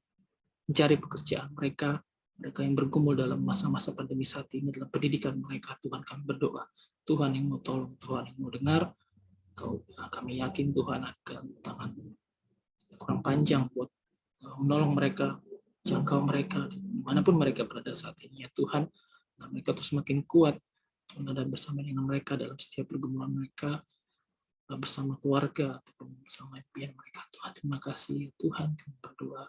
mencari pekerjaan mereka yang bergumul dalam masa-masa pandemi saat ini dalam pendidikan mereka. Tuhan, kami berdoa, Tuhan yang mau tolong, Tuhan yang mau dengar. Kami yakin Tuhan akan tangan kurang panjang buat menolong mereka, jangkau mereka dimanapun mereka berada saat ini, ya Tuhan. Mereka terus semakin kuat dan bersama dengan mereka dalam setiap pergumulan mereka, bersama keluarga ataupun bersama impian mereka. Tuhan, terima kasih ya Tuhan. Kami berdoa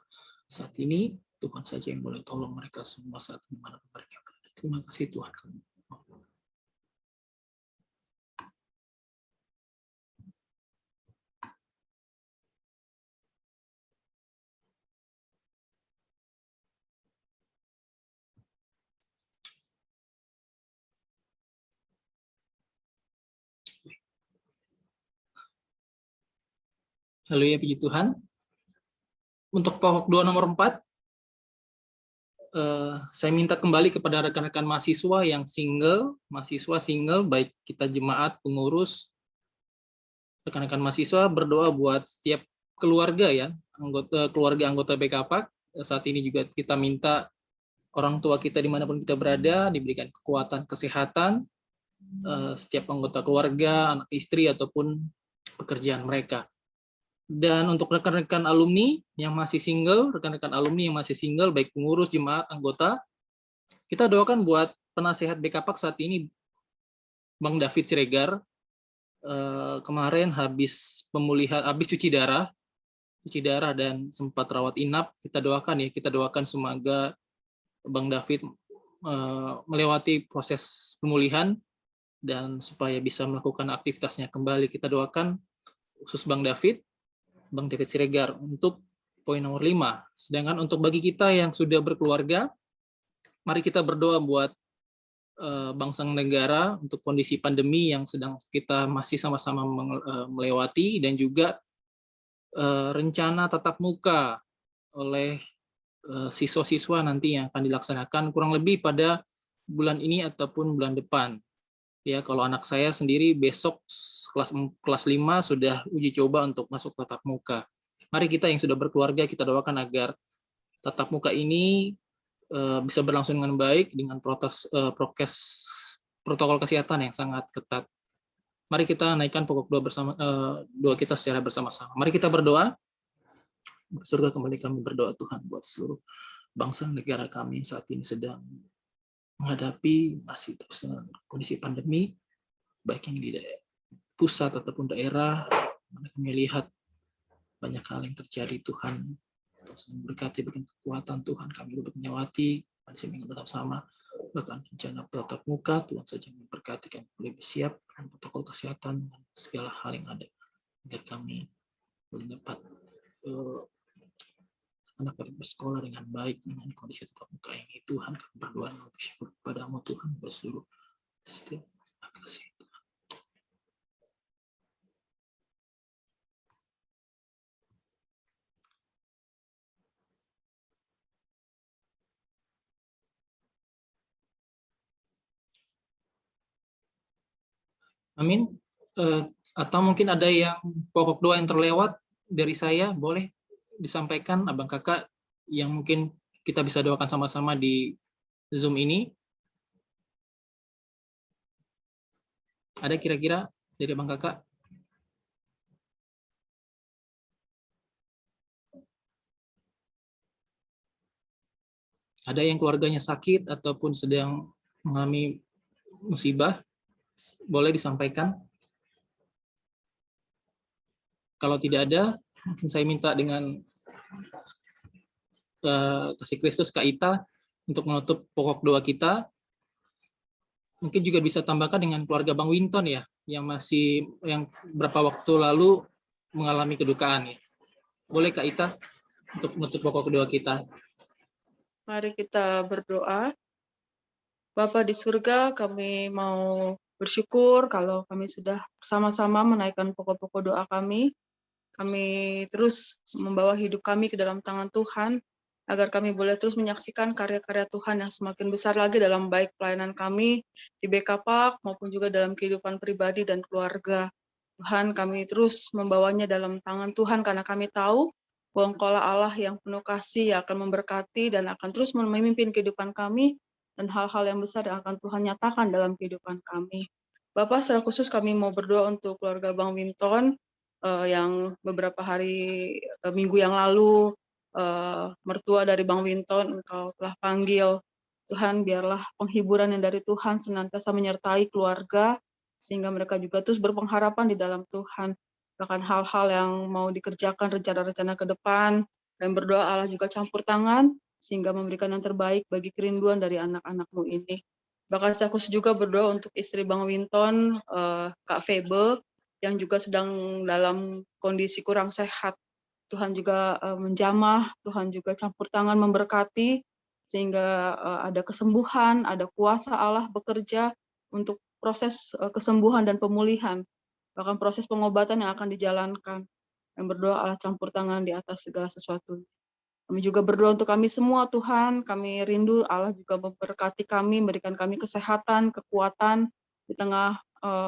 saat ini Tuhan saja yang boleh tolong mereka semua saat dimana mereka berada. Terima kasih Tuhan. Haleluya, puji Tuhan. Untuk pokok doa nomor 4, saya minta kembali kepada rekan-rekan mahasiswa yang mahasiswa single, baik kita jemaat, pengurus, rekan-rekan mahasiswa berdoa buat setiap keluarga ya, keluarga-anggota BKPAK. Saat ini juga kita minta orang tua kita dimanapun kita berada diberikan kekuatan kesehatan, setiap anggota keluarga, anak istri ataupun pekerjaan mereka. Dan untuk rekan-rekan alumni yang masih single, baik pengurus, jemaat, anggota, kita doakan buat penasehat BKPAK saat ini, Bang David Siregar, kemarin habis pemulihan, habis cuci darah dan sempat rawat inap. Kita doakan semoga Bang David melewati proses pemulihan dan supaya bisa melakukan aktivitasnya kembali. Kita doakan khusus Bang David Siregar untuk poin nomor 5. Sedangkan untuk bagi kita yang sudah berkeluarga, mari kita berdoa buat bangsa negara untuk kondisi pandemi yang sedang kita masih sama-sama melewati, dan juga rencana tatap muka oleh siswa-siswa nanti yang akan dilaksanakan kurang lebih pada bulan ini ataupun bulan depan. Ya, kalau anak saya sendiri besok kelas 5 sudah uji coba untuk masuk tatap muka. Mari kita yang sudah berkeluarga, kita doakan agar tatap muka ini bisa berlangsung dengan baik dengan protokol kesehatan yang sangat ketat. Mari kita naikkan pokok doa kita secara bersama-sama. Mari kita berdoa. Surga, kembali kami berdoa Tuhan buat seluruh bangsa negara kami saat ini sedang menghadapi masih terus dengan kondisi pandemi, baik yang di pusat ataupun daerah. Kami lihat banyak hal yang terjadi Tuhan. Tuhan berkati, berikan kekuatan Tuhan, kami dapat melewati pada minggu bersama, bahkan rencana tatap muka Tuhan saja memberkati, kami boleh bersiap dengan protokol kesehatan dan segala hal yang ada agar kami boleh dapat anak dapat bersekolah dengan baik dengan kondisi tatap muka ini. Tuhan, kami berdoa dan bersyukur kepadamu Tuhan buat seluruh setiap. Terima kasih Tuhan. Amin. Atau mungkin ada yang pokok doa yang terlewat dari saya, boleh disampaikan abang kakak yang mungkin kita bisa doakan sama-sama di Zoom ini. Ada kira-kira dari abang kakak? Ada yang keluarganya sakit ataupun sedang mengalami musibah, boleh disampaikan. Kalau tidak ada, mungkin saya minta dengan kasih Kristus Kak Ita untuk menutup pokok doa kita. Mungkin juga bisa tambahkan dengan keluarga Bang Winton ya, yang beberapa waktu lalu mengalami kedukaan ya. Boleh Kak Ita untuk menutup pokok doa kita. Mari kita berdoa. Bapa di surga, kami mau bersyukur kalau kami sudah sama-sama menaikkan pokok-pokok doa kami. Kami terus membawa hidup kami ke dalam tangan Tuhan, agar kami boleh terus menyaksikan karya-karya Tuhan yang semakin besar lagi dalam baik pelayanan kami di BKPAK maupun juga dalam kehidupan pribadi dan keluarga. Tuhan, kami terus membawanya dalam tangan Tuhan karena kami tahu bahwa Engkaulah Allah yang penuh kasih, yang akan memberkati dan akan terus memimpin kehidupan kami dan hal-hal yang besar yang akan Tuhan nyatakan dalam kehidupan kami. Bapak, secara khusus kami mau berdoa untuk keluarga Bang Winton, yang beberapa hari minggu yang lalu mertua dari Bang Winton Engkau telah panggil. Tuhan, biarlah penghiburan yang dari Tuhan senantiasa menyertai keluarga sehingga mereka juga terus berpengharapan di dalam Tuhan. Bahkan hal-hal yang mau dikerjakan, rencana-rencana ke depan, dan berdoa Allah juga campur tangan sehingga memberikan yang terbaik bagi kerinduan dari anak-anak-Mu ini. Bahkan aku juga berdoa untuk istri Bang Winton, Kak Febe, yang juga sedang dalam kondisi kurang sehat. Tuhan juga menjamah, Tuhan juga campur tangan memberkati, sehingga ada kesembuhan, ada kuasa Allah bekerja untuk proses kesembuhan dan pemulihan, bahkan proses pengobatan yang akan dijalankan. Yang berdoa Allah campur tangan di atas segala sesuatu. Kami juga berdoa untuk kami semua, Tuhan. Kami rindu Allah juga memberkati kami, memberikan kami kesehatan, kekuatan di tengah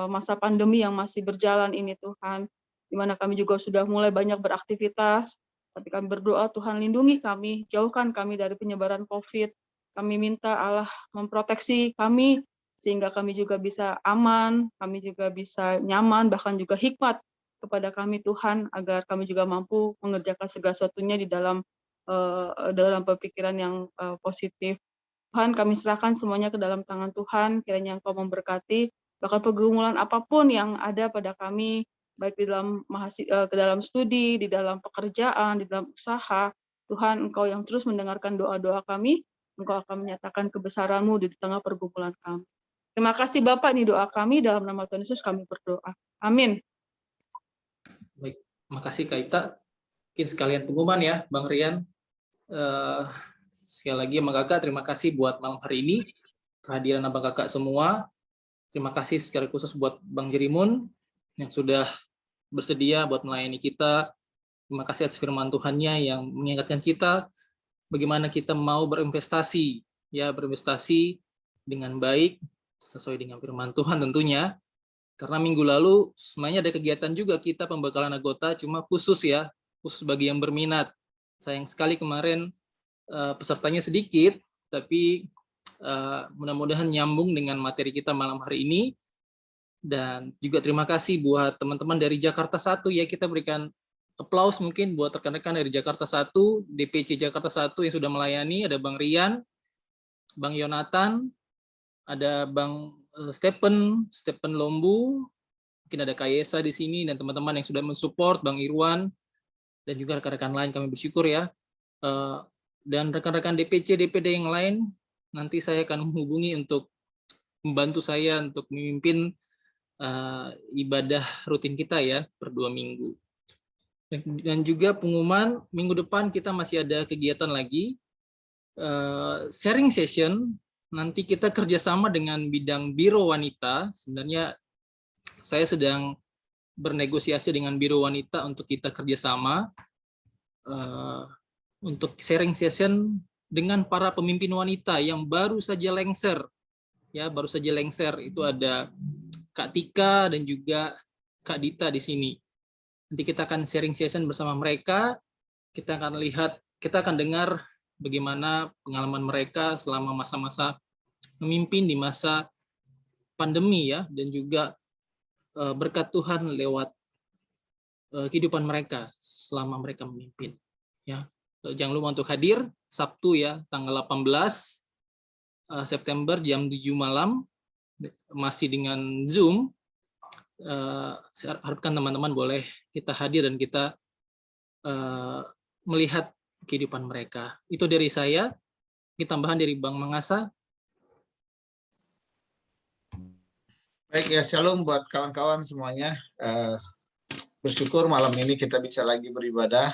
masa pandemi yang masih berjalan ini, Tuhan. Di mana kami juga sudah mulai banyak beraktivitas, tapi kami berdoa, Tuhan lindungi kami, jauhkan kami dari penyebaran COVID. Kami minta Allah memproteksi kami, sehingga kami juga bisa aman, kami juga bisa nyaman, bahkan juga hikmat kepada kami, Tuhan, agar kami juga mampu mengerjakan segala sesuatunya di dalam pemikiran yang positif. Tuhan, kami serahkan semuanya ke dalam tangan Tuhan, kiranya Engkau memberkati, bahkan pergumulan apapun yang ada pada kami, baik di dalam ke dalam studi, di dalam pekerjaan, di dalam usaha, Tuhan, Engkau yang terus mendengarkan doa-doa kami, Engkau akan menyatakan kebesaran-Mu di tengah pergumulan kami. Terima kasih Bapak, ini doa kami, dalam nama Tuhan Yesus kami berdoa. Amin. Baik, makasih Kak Ita. Mungkin sekalian pengumuman ya, Bang Rian. Sekali lagi Abang Kakak, terima kasih buat malam hari ini, kehadiran Abang Kakak semua. Terima kasih secara khusus buat Bang Jerimun yang sudah bersedia buat melayani kita. Terima kasih atas firman Tuhannya yang mengingatkan kita bagaimana kita mau berinvestasi, ya berinvestasi dengan baik sesuai dengan firman Tuhan tentunya. Karena minggu lalu sebenarnya ada kegiatan juga kita pembekalan anggota, cuma khusus bagi yang berminat. Sayang sekali kemarin pesertanya sedikit, tapi mudah-mudahan nyambung dengan materi kita malam hari ini. Dan juga terima kasih buat teman-teman dari Jakarta 1 ya, kita berikan aplaus mungkin buat rekan-rekan dari Jakarta 1, DPC Jakarta 1 yang sudah melayani. Ada Bang Rian, Bang Yonatan, ada Bang Stephen Lombu, mungkin ada Kak Yesa di sini dan teman-teman yang sudah mensupport, Bang Irwan, dan juga rekan-rekan lain. Kami bersyukur ya. Dan rekan-rekan DPC, DPD yang lain, nanti saya akan menghubungi untuk membantu saya untuk memimpin ibadah rutin kita ya, per 2 minggu. Dan juga pengumuman, minggu depan kita masih ada kegiatan lagi, sharing session. Nanti kita kerjasama dengan bidang Biro Wanita. Sebenarnya saya sedang bernegosiasi dengan Biro Wanita untuk kita kerjasama untuk sharing session dengan para pemimpin wanita yang baru saja lengser, ya baru saja lengser. Itu ada Kak Tika dan juga Kak Dita di sini. Nanti kita akan sharing session bersama mereka. Kita akan lihat, kita akan dengar bagaimana pengalaman mereka selama masa-masa memimpin di masa pandemi ya, dan juga berkat Tuhan lewat kehidupan mereka selama mereka memimpin. Ya, jangan lupa untuk hadir Sabtu ya, tanggal 18 September jam 7 malam, masih dengan Zoom. Saya harapkan teman-teman boleh kita hadir dan kita melihat kehidupan mereka. Itu dari saya. Ini tambahan dari Bang Mangasa. Baik ya, shalom buat kawan-kawan semuanya. Bersyukur malam ini kita bisa lagi beribadah.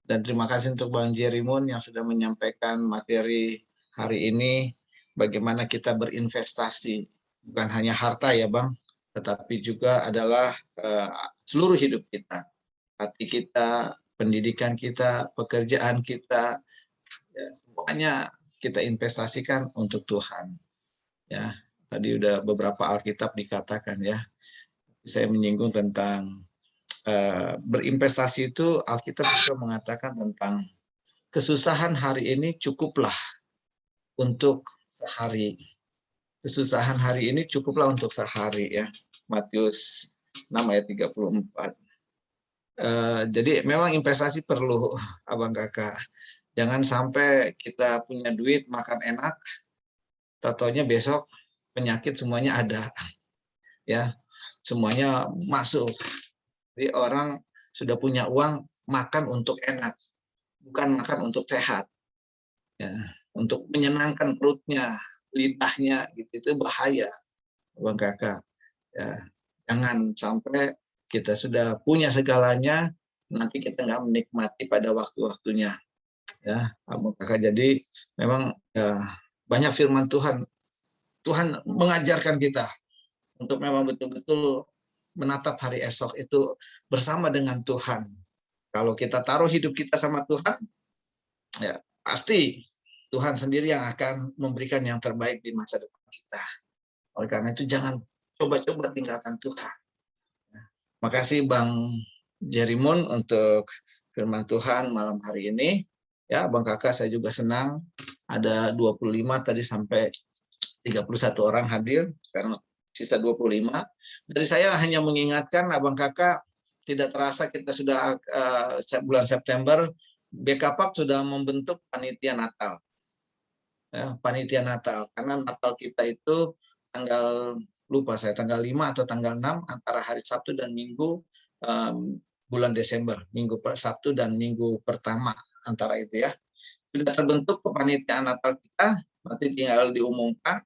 Dan terima kasih untuk Bang Jerimun yang sudah menyampaikan materi hari ini. Bagaimana kita berinvestasi. Bukan hanya harta ya Bang, tetapi juga adalah seluruh hidup kita. Hati kita, pendidikan kita, pekerjaan kita. Ya, semuanya kita investasikan untuk Tuhan. Ya. Tadi udah beberapa Alkitab dikatakan ya. Saya menyinggung tentang berinvestasi itu, Alkitab juga mengatakan tentang kesusahan hari ini cukuplah untuk sehari. Kesusahan hari ini cukuplah untuk sehari ya. Matius 6 ayat 34. Jadi memang investasi perlu Abang Kakak. Jangan sampai kita punya duit makan enak, taunya besok penyakit semuanya ada, ya semuanya masuk. Jadi orang sudah punya uang makan untuk enak, bukan makan untuk sehat. ya, untuk menyenangkan perutnya, lidahnya, gitu, itu bahaya, Bang Kakak. Ya, jangan sampai kita sudah punya segalanya, nanti kita nggak menikmati pada waktu-waktunya. Ya, Bang Kakak. Jadi memang ya, banyak firman Tuhan. Tuhan mengajarkan kita untuk memang betul-betul menatap hari esok itu bersama dengan Tuhan. Kalau kita taruh hidup kita sama Tuhan, ya pasti Tuhan sendiri yang akan memberikan yang terbaik di masa depan kita. Oleh karena itu jangan coba-coba tinggalkan Tuhan. Makasih Bang Jerimun untuk firman Tuhan malam hari ini. Ya, Bang Kakak, saya juga senang ada 25 tadi sampai 31 orang hadir, sekarang sisa 25. Dari saya hanya mengingatkan Abang Kakak, tidak terasa kita sudah bulan September, BKPAK sudah membentuk panitia Natal. Ya, panitia Natal, karena Natal kita itu tanggal, lupa saya, tanggal 5 atau tanggal 6, antara hari Sabtu dan Minggu bulan Desember, Minggu Sabtu dan Minggu pertama, antara itu ya. Sudah terbentuk kepanitiaan Natal kita, nanti tinggal diumumkan.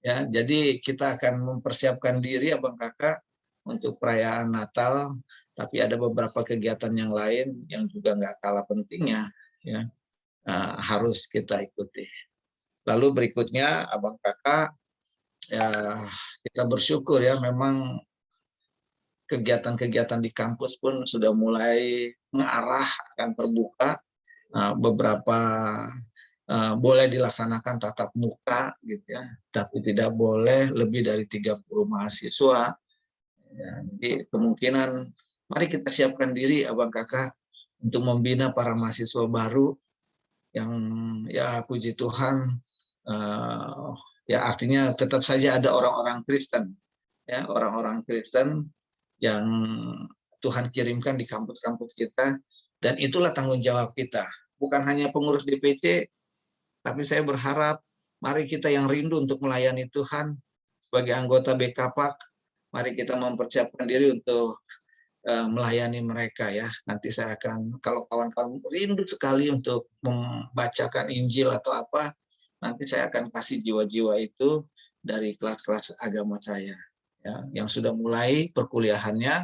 Ya, jadi kita akan mempersiapkan diri Abang Kakak untuk perayaan Natal, tapi ada beberapa kegiatan yang lain yang juga nggak kalah pentingnya, ya, harus kita ikuti. Lalu berikutnya Abang Kakak, ya kita bersyukur ya, memang kegiatan-kegiatan di kampus pun sudah mulai mengarah akan terbuka. Beberapa boleh dilaksanakan tatap muka gitu ya, tapi tidak boleh lebih dari 30 mahasiswa. Ya, jadi kemungkinan mari kita siapkan diri Abang Kakak untuk membina para mahasiswa baru yang ya puji Tuhan ya artinya tetap saja ada orang-orang Kristen, ya orang-orang Kristen yang Tuhan kirimkan di kampus-kampus kita, dan itulah tanggung jawab kita. Bukan hanya pengurus DPC, tapi saya berharap mari kita yang rindu untuk melayani Tuhan sebagai anggota BKPAK, mari kita mempersiapkan diri untuk melayani mereka ya. Nanti saya akan, kalau kawan-kawan rindu sekali untuk membacakan Injil atau apa, nanti saya akan kasih jiwa-jiwa itu dari kelas-kelas agama saya, ya, yang sudah mulai perkuliahannya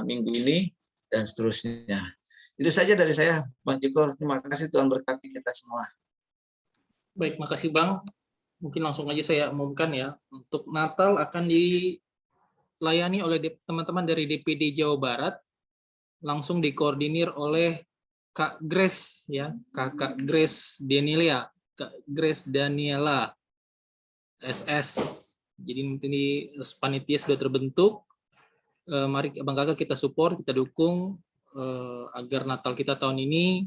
minggu ini dan seterusnya. Itu saja dari saya, Bang Ciko. Terima kasih, Tuhan berkati kita semua. Baik, makasih Bang. Mungkin langsung aja saya umumkan ya, untuk Natal akan dilayani oleh teman-teman dari DPD Jawa Barat, langsung dikoordinir oleh Kak Grace ya, Kakak Grace Daniela, Kak Grace Daniela SS. Jadi ini panitia sudah terbentuk. Mari Abang Kakak kita support, kita dukung agar Natal kita tahun ini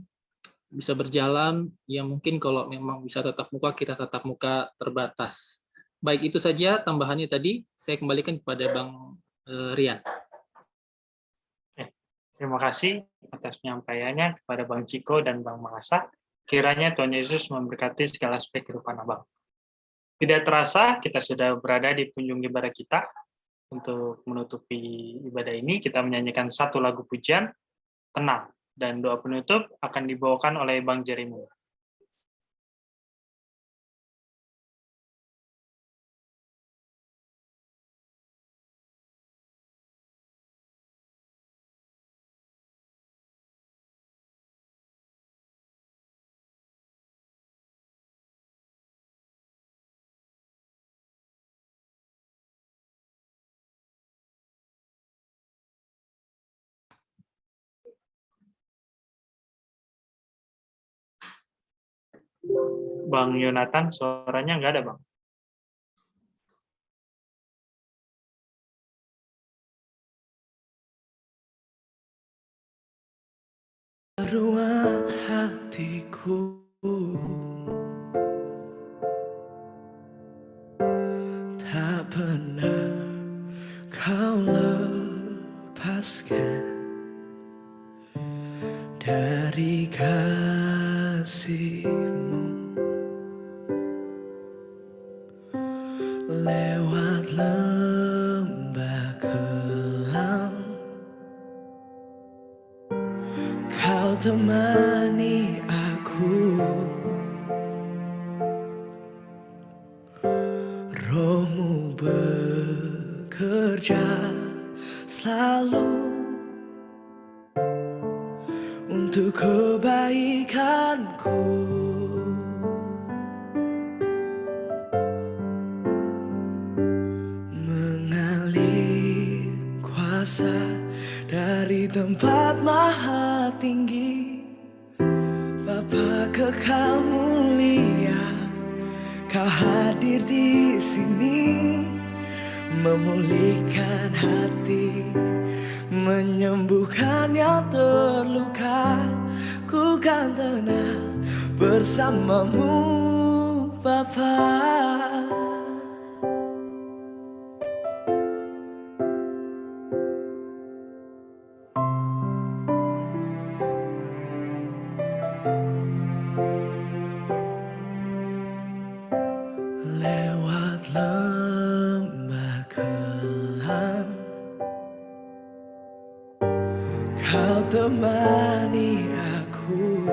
bisa berjalan. Ya mungkin kalau memang bisa tatap muka, kita tatap muka terbatas. Baik, itu saja tambahannya tadi. Saya kembalikan kepada Bang Rian. Terima kasih atas penyampaiannya kepada Bang Ciko dan Bang Mangasa. Kiranya Tuhan Yesus memberkati segala aspek kehidupan Abang. Tidak terasa kita sudah berada di penghujung ibadah kita. Untuk menutupi ibadah ini, kita menyanyikan satu lagu pujian, Tenang, dan doa penutup akan dibawakan oleh Bang Jerimu. Bang Yonatan, suaranya nggak ada, Bang. Ruang hatiku tak pernah kau lepaskan dari kasih-Mu. Lewat lembah kelam Kau temani aku, bekerja selalu untuk kebaikanku. Mengalir kuasa dari tempat maha tinggi, Bapa kekal mulia, Kau hadir di sini, memulihkan hati, menyembuhkan yang terluka. Ku kan tenang bersamamu, Bapa. Lewat lembah kelam, Kau temani aku.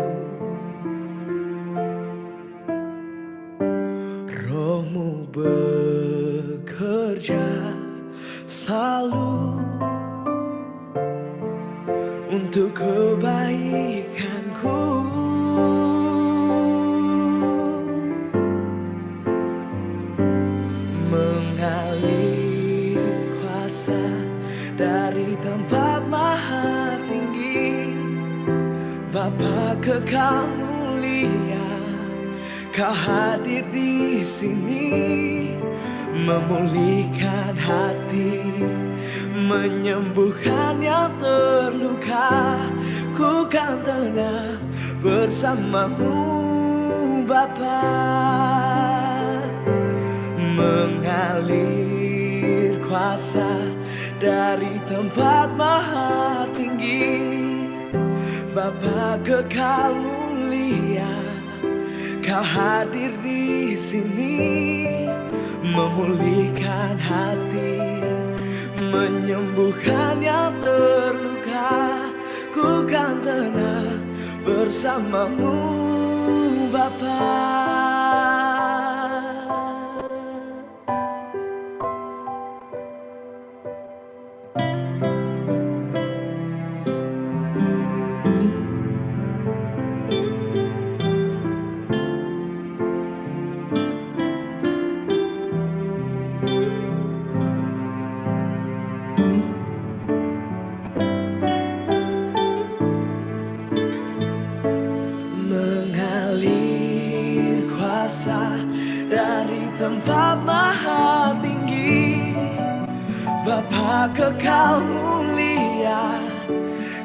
Rohmu bekerja selalu untuk kebaikanku. Mengalir kuasa dari tempat maha tinggi, Bapa kekal mulia, Kau hadir di sini, memulihkan hati, menyembuhkan yang terluka. Ku kan tenang bersamamu, Bapa. Mengalir kuasa dari tempat maha tinggi, Bapa kekal mulia, Kau hadir di sini, memulihkan hati, menyembuhkan yang terluka. Ku kan tenang bersamamu, Bapa. Mengalir kuasa dari tempat maha tinggi, Bapa kekal mulia,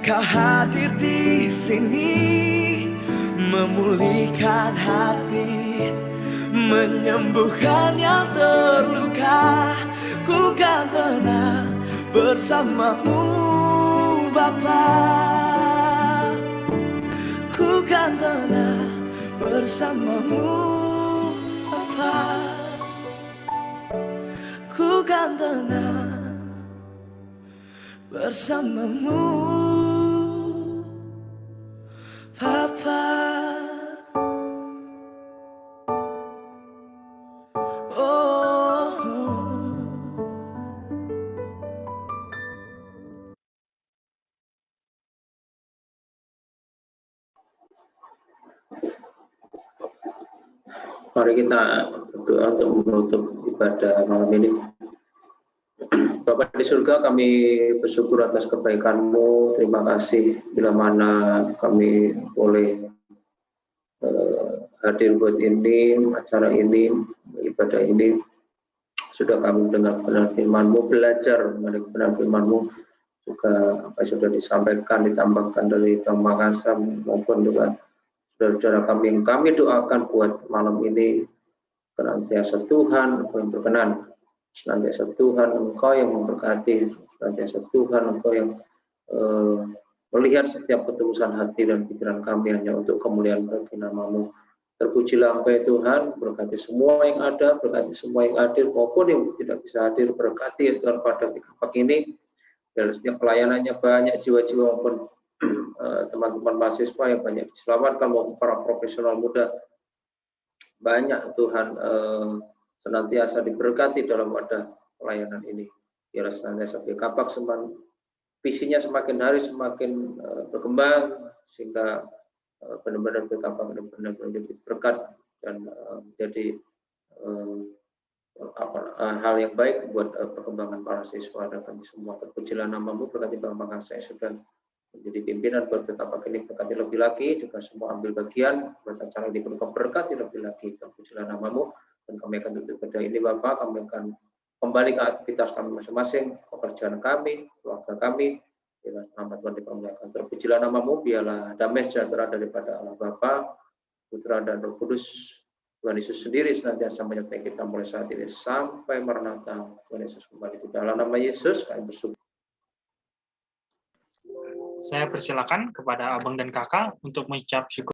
Kau hadir di sini, memulihkan hati, menyembuhkan yang terluka. Ku kan tenang bersamamu, Bapa. Ku kan tenang bersamamu, Bapa. Ku kan tenang bersamamu, Bapa. Oh. Mari kita berdoa untuk menutup ibadah malam ini. Bapa di surga, kami bersyukur atas kebaikan-Mu. Terima kasih bila mana kami boleh hadir buat ini, acara ini, ibadah ini. Sudah kami mendengar kebenaran firman-Mu, belajar mengenai kebenaran firman-Mu, juga apa yang sudah disampaikan, ditambahkan dari Bang Makassar maupun juga saudara-saudara kami yang kami doakan buat malam ini. Senantiasa Tuhan Engkau yang berkenan, senantiasa Tuhan Engkau yang memberkati, senantiasa Tuhan Engkau yang melihat setiap ketulusan hati dan pikiran kami hanya untuk kemuliaan bagi nama-Mu. Terpujilah Engkau ya Tuhan, berkati semua yang ada, berkati semua yang hadir maupun yang tidak bisa hadir, berkati ya Tuhan pada pagi ini. Dan setiap pelayanannya banyak jiwa-jiwa maupun teman-teman mahasiswa yang banyak diselamatkan maupun para profesional muda. Banyak Tuhan senantiasa diberkati dalam wadah pelayanan ini. Biarlah senantiasa BKPAK visinya semakin hari semakin berkembang, sehingga benar-benar BKPAK benar-benar menjadi berkat dan menjadi hal yang baik buat perkembangan para siswa dan kami semua. Terpujilah nama-Mu, berkati Bang saya sudah menjadi pimpinan buat BKPAK ini, berkati lebih lagi, juga semua ambil bagian, buat acara ini pun berkati lebih lagi. Terpujilah nama-Mu, dan kami akan tutup pada ini Bapak, kami akan kembali ke aktivitas kami masing-masing, pekerjaan kami, keluarga kami. Biarlah nama Tuhan dipermuliakan. Terpujilah nama-Mu, biarlah damai sejahtera daripada Allah Bapa, Putra dan Roh Kudus, Tuhan Yesus sendiri senantiasa menyertai kita mulai saat ini sampai Maranatha. Tuhan Yesus kembali. Di dalam nama Yesus kami bersyukur. Saya persilakan kepada abang dan kakak untuk mengucap syukur.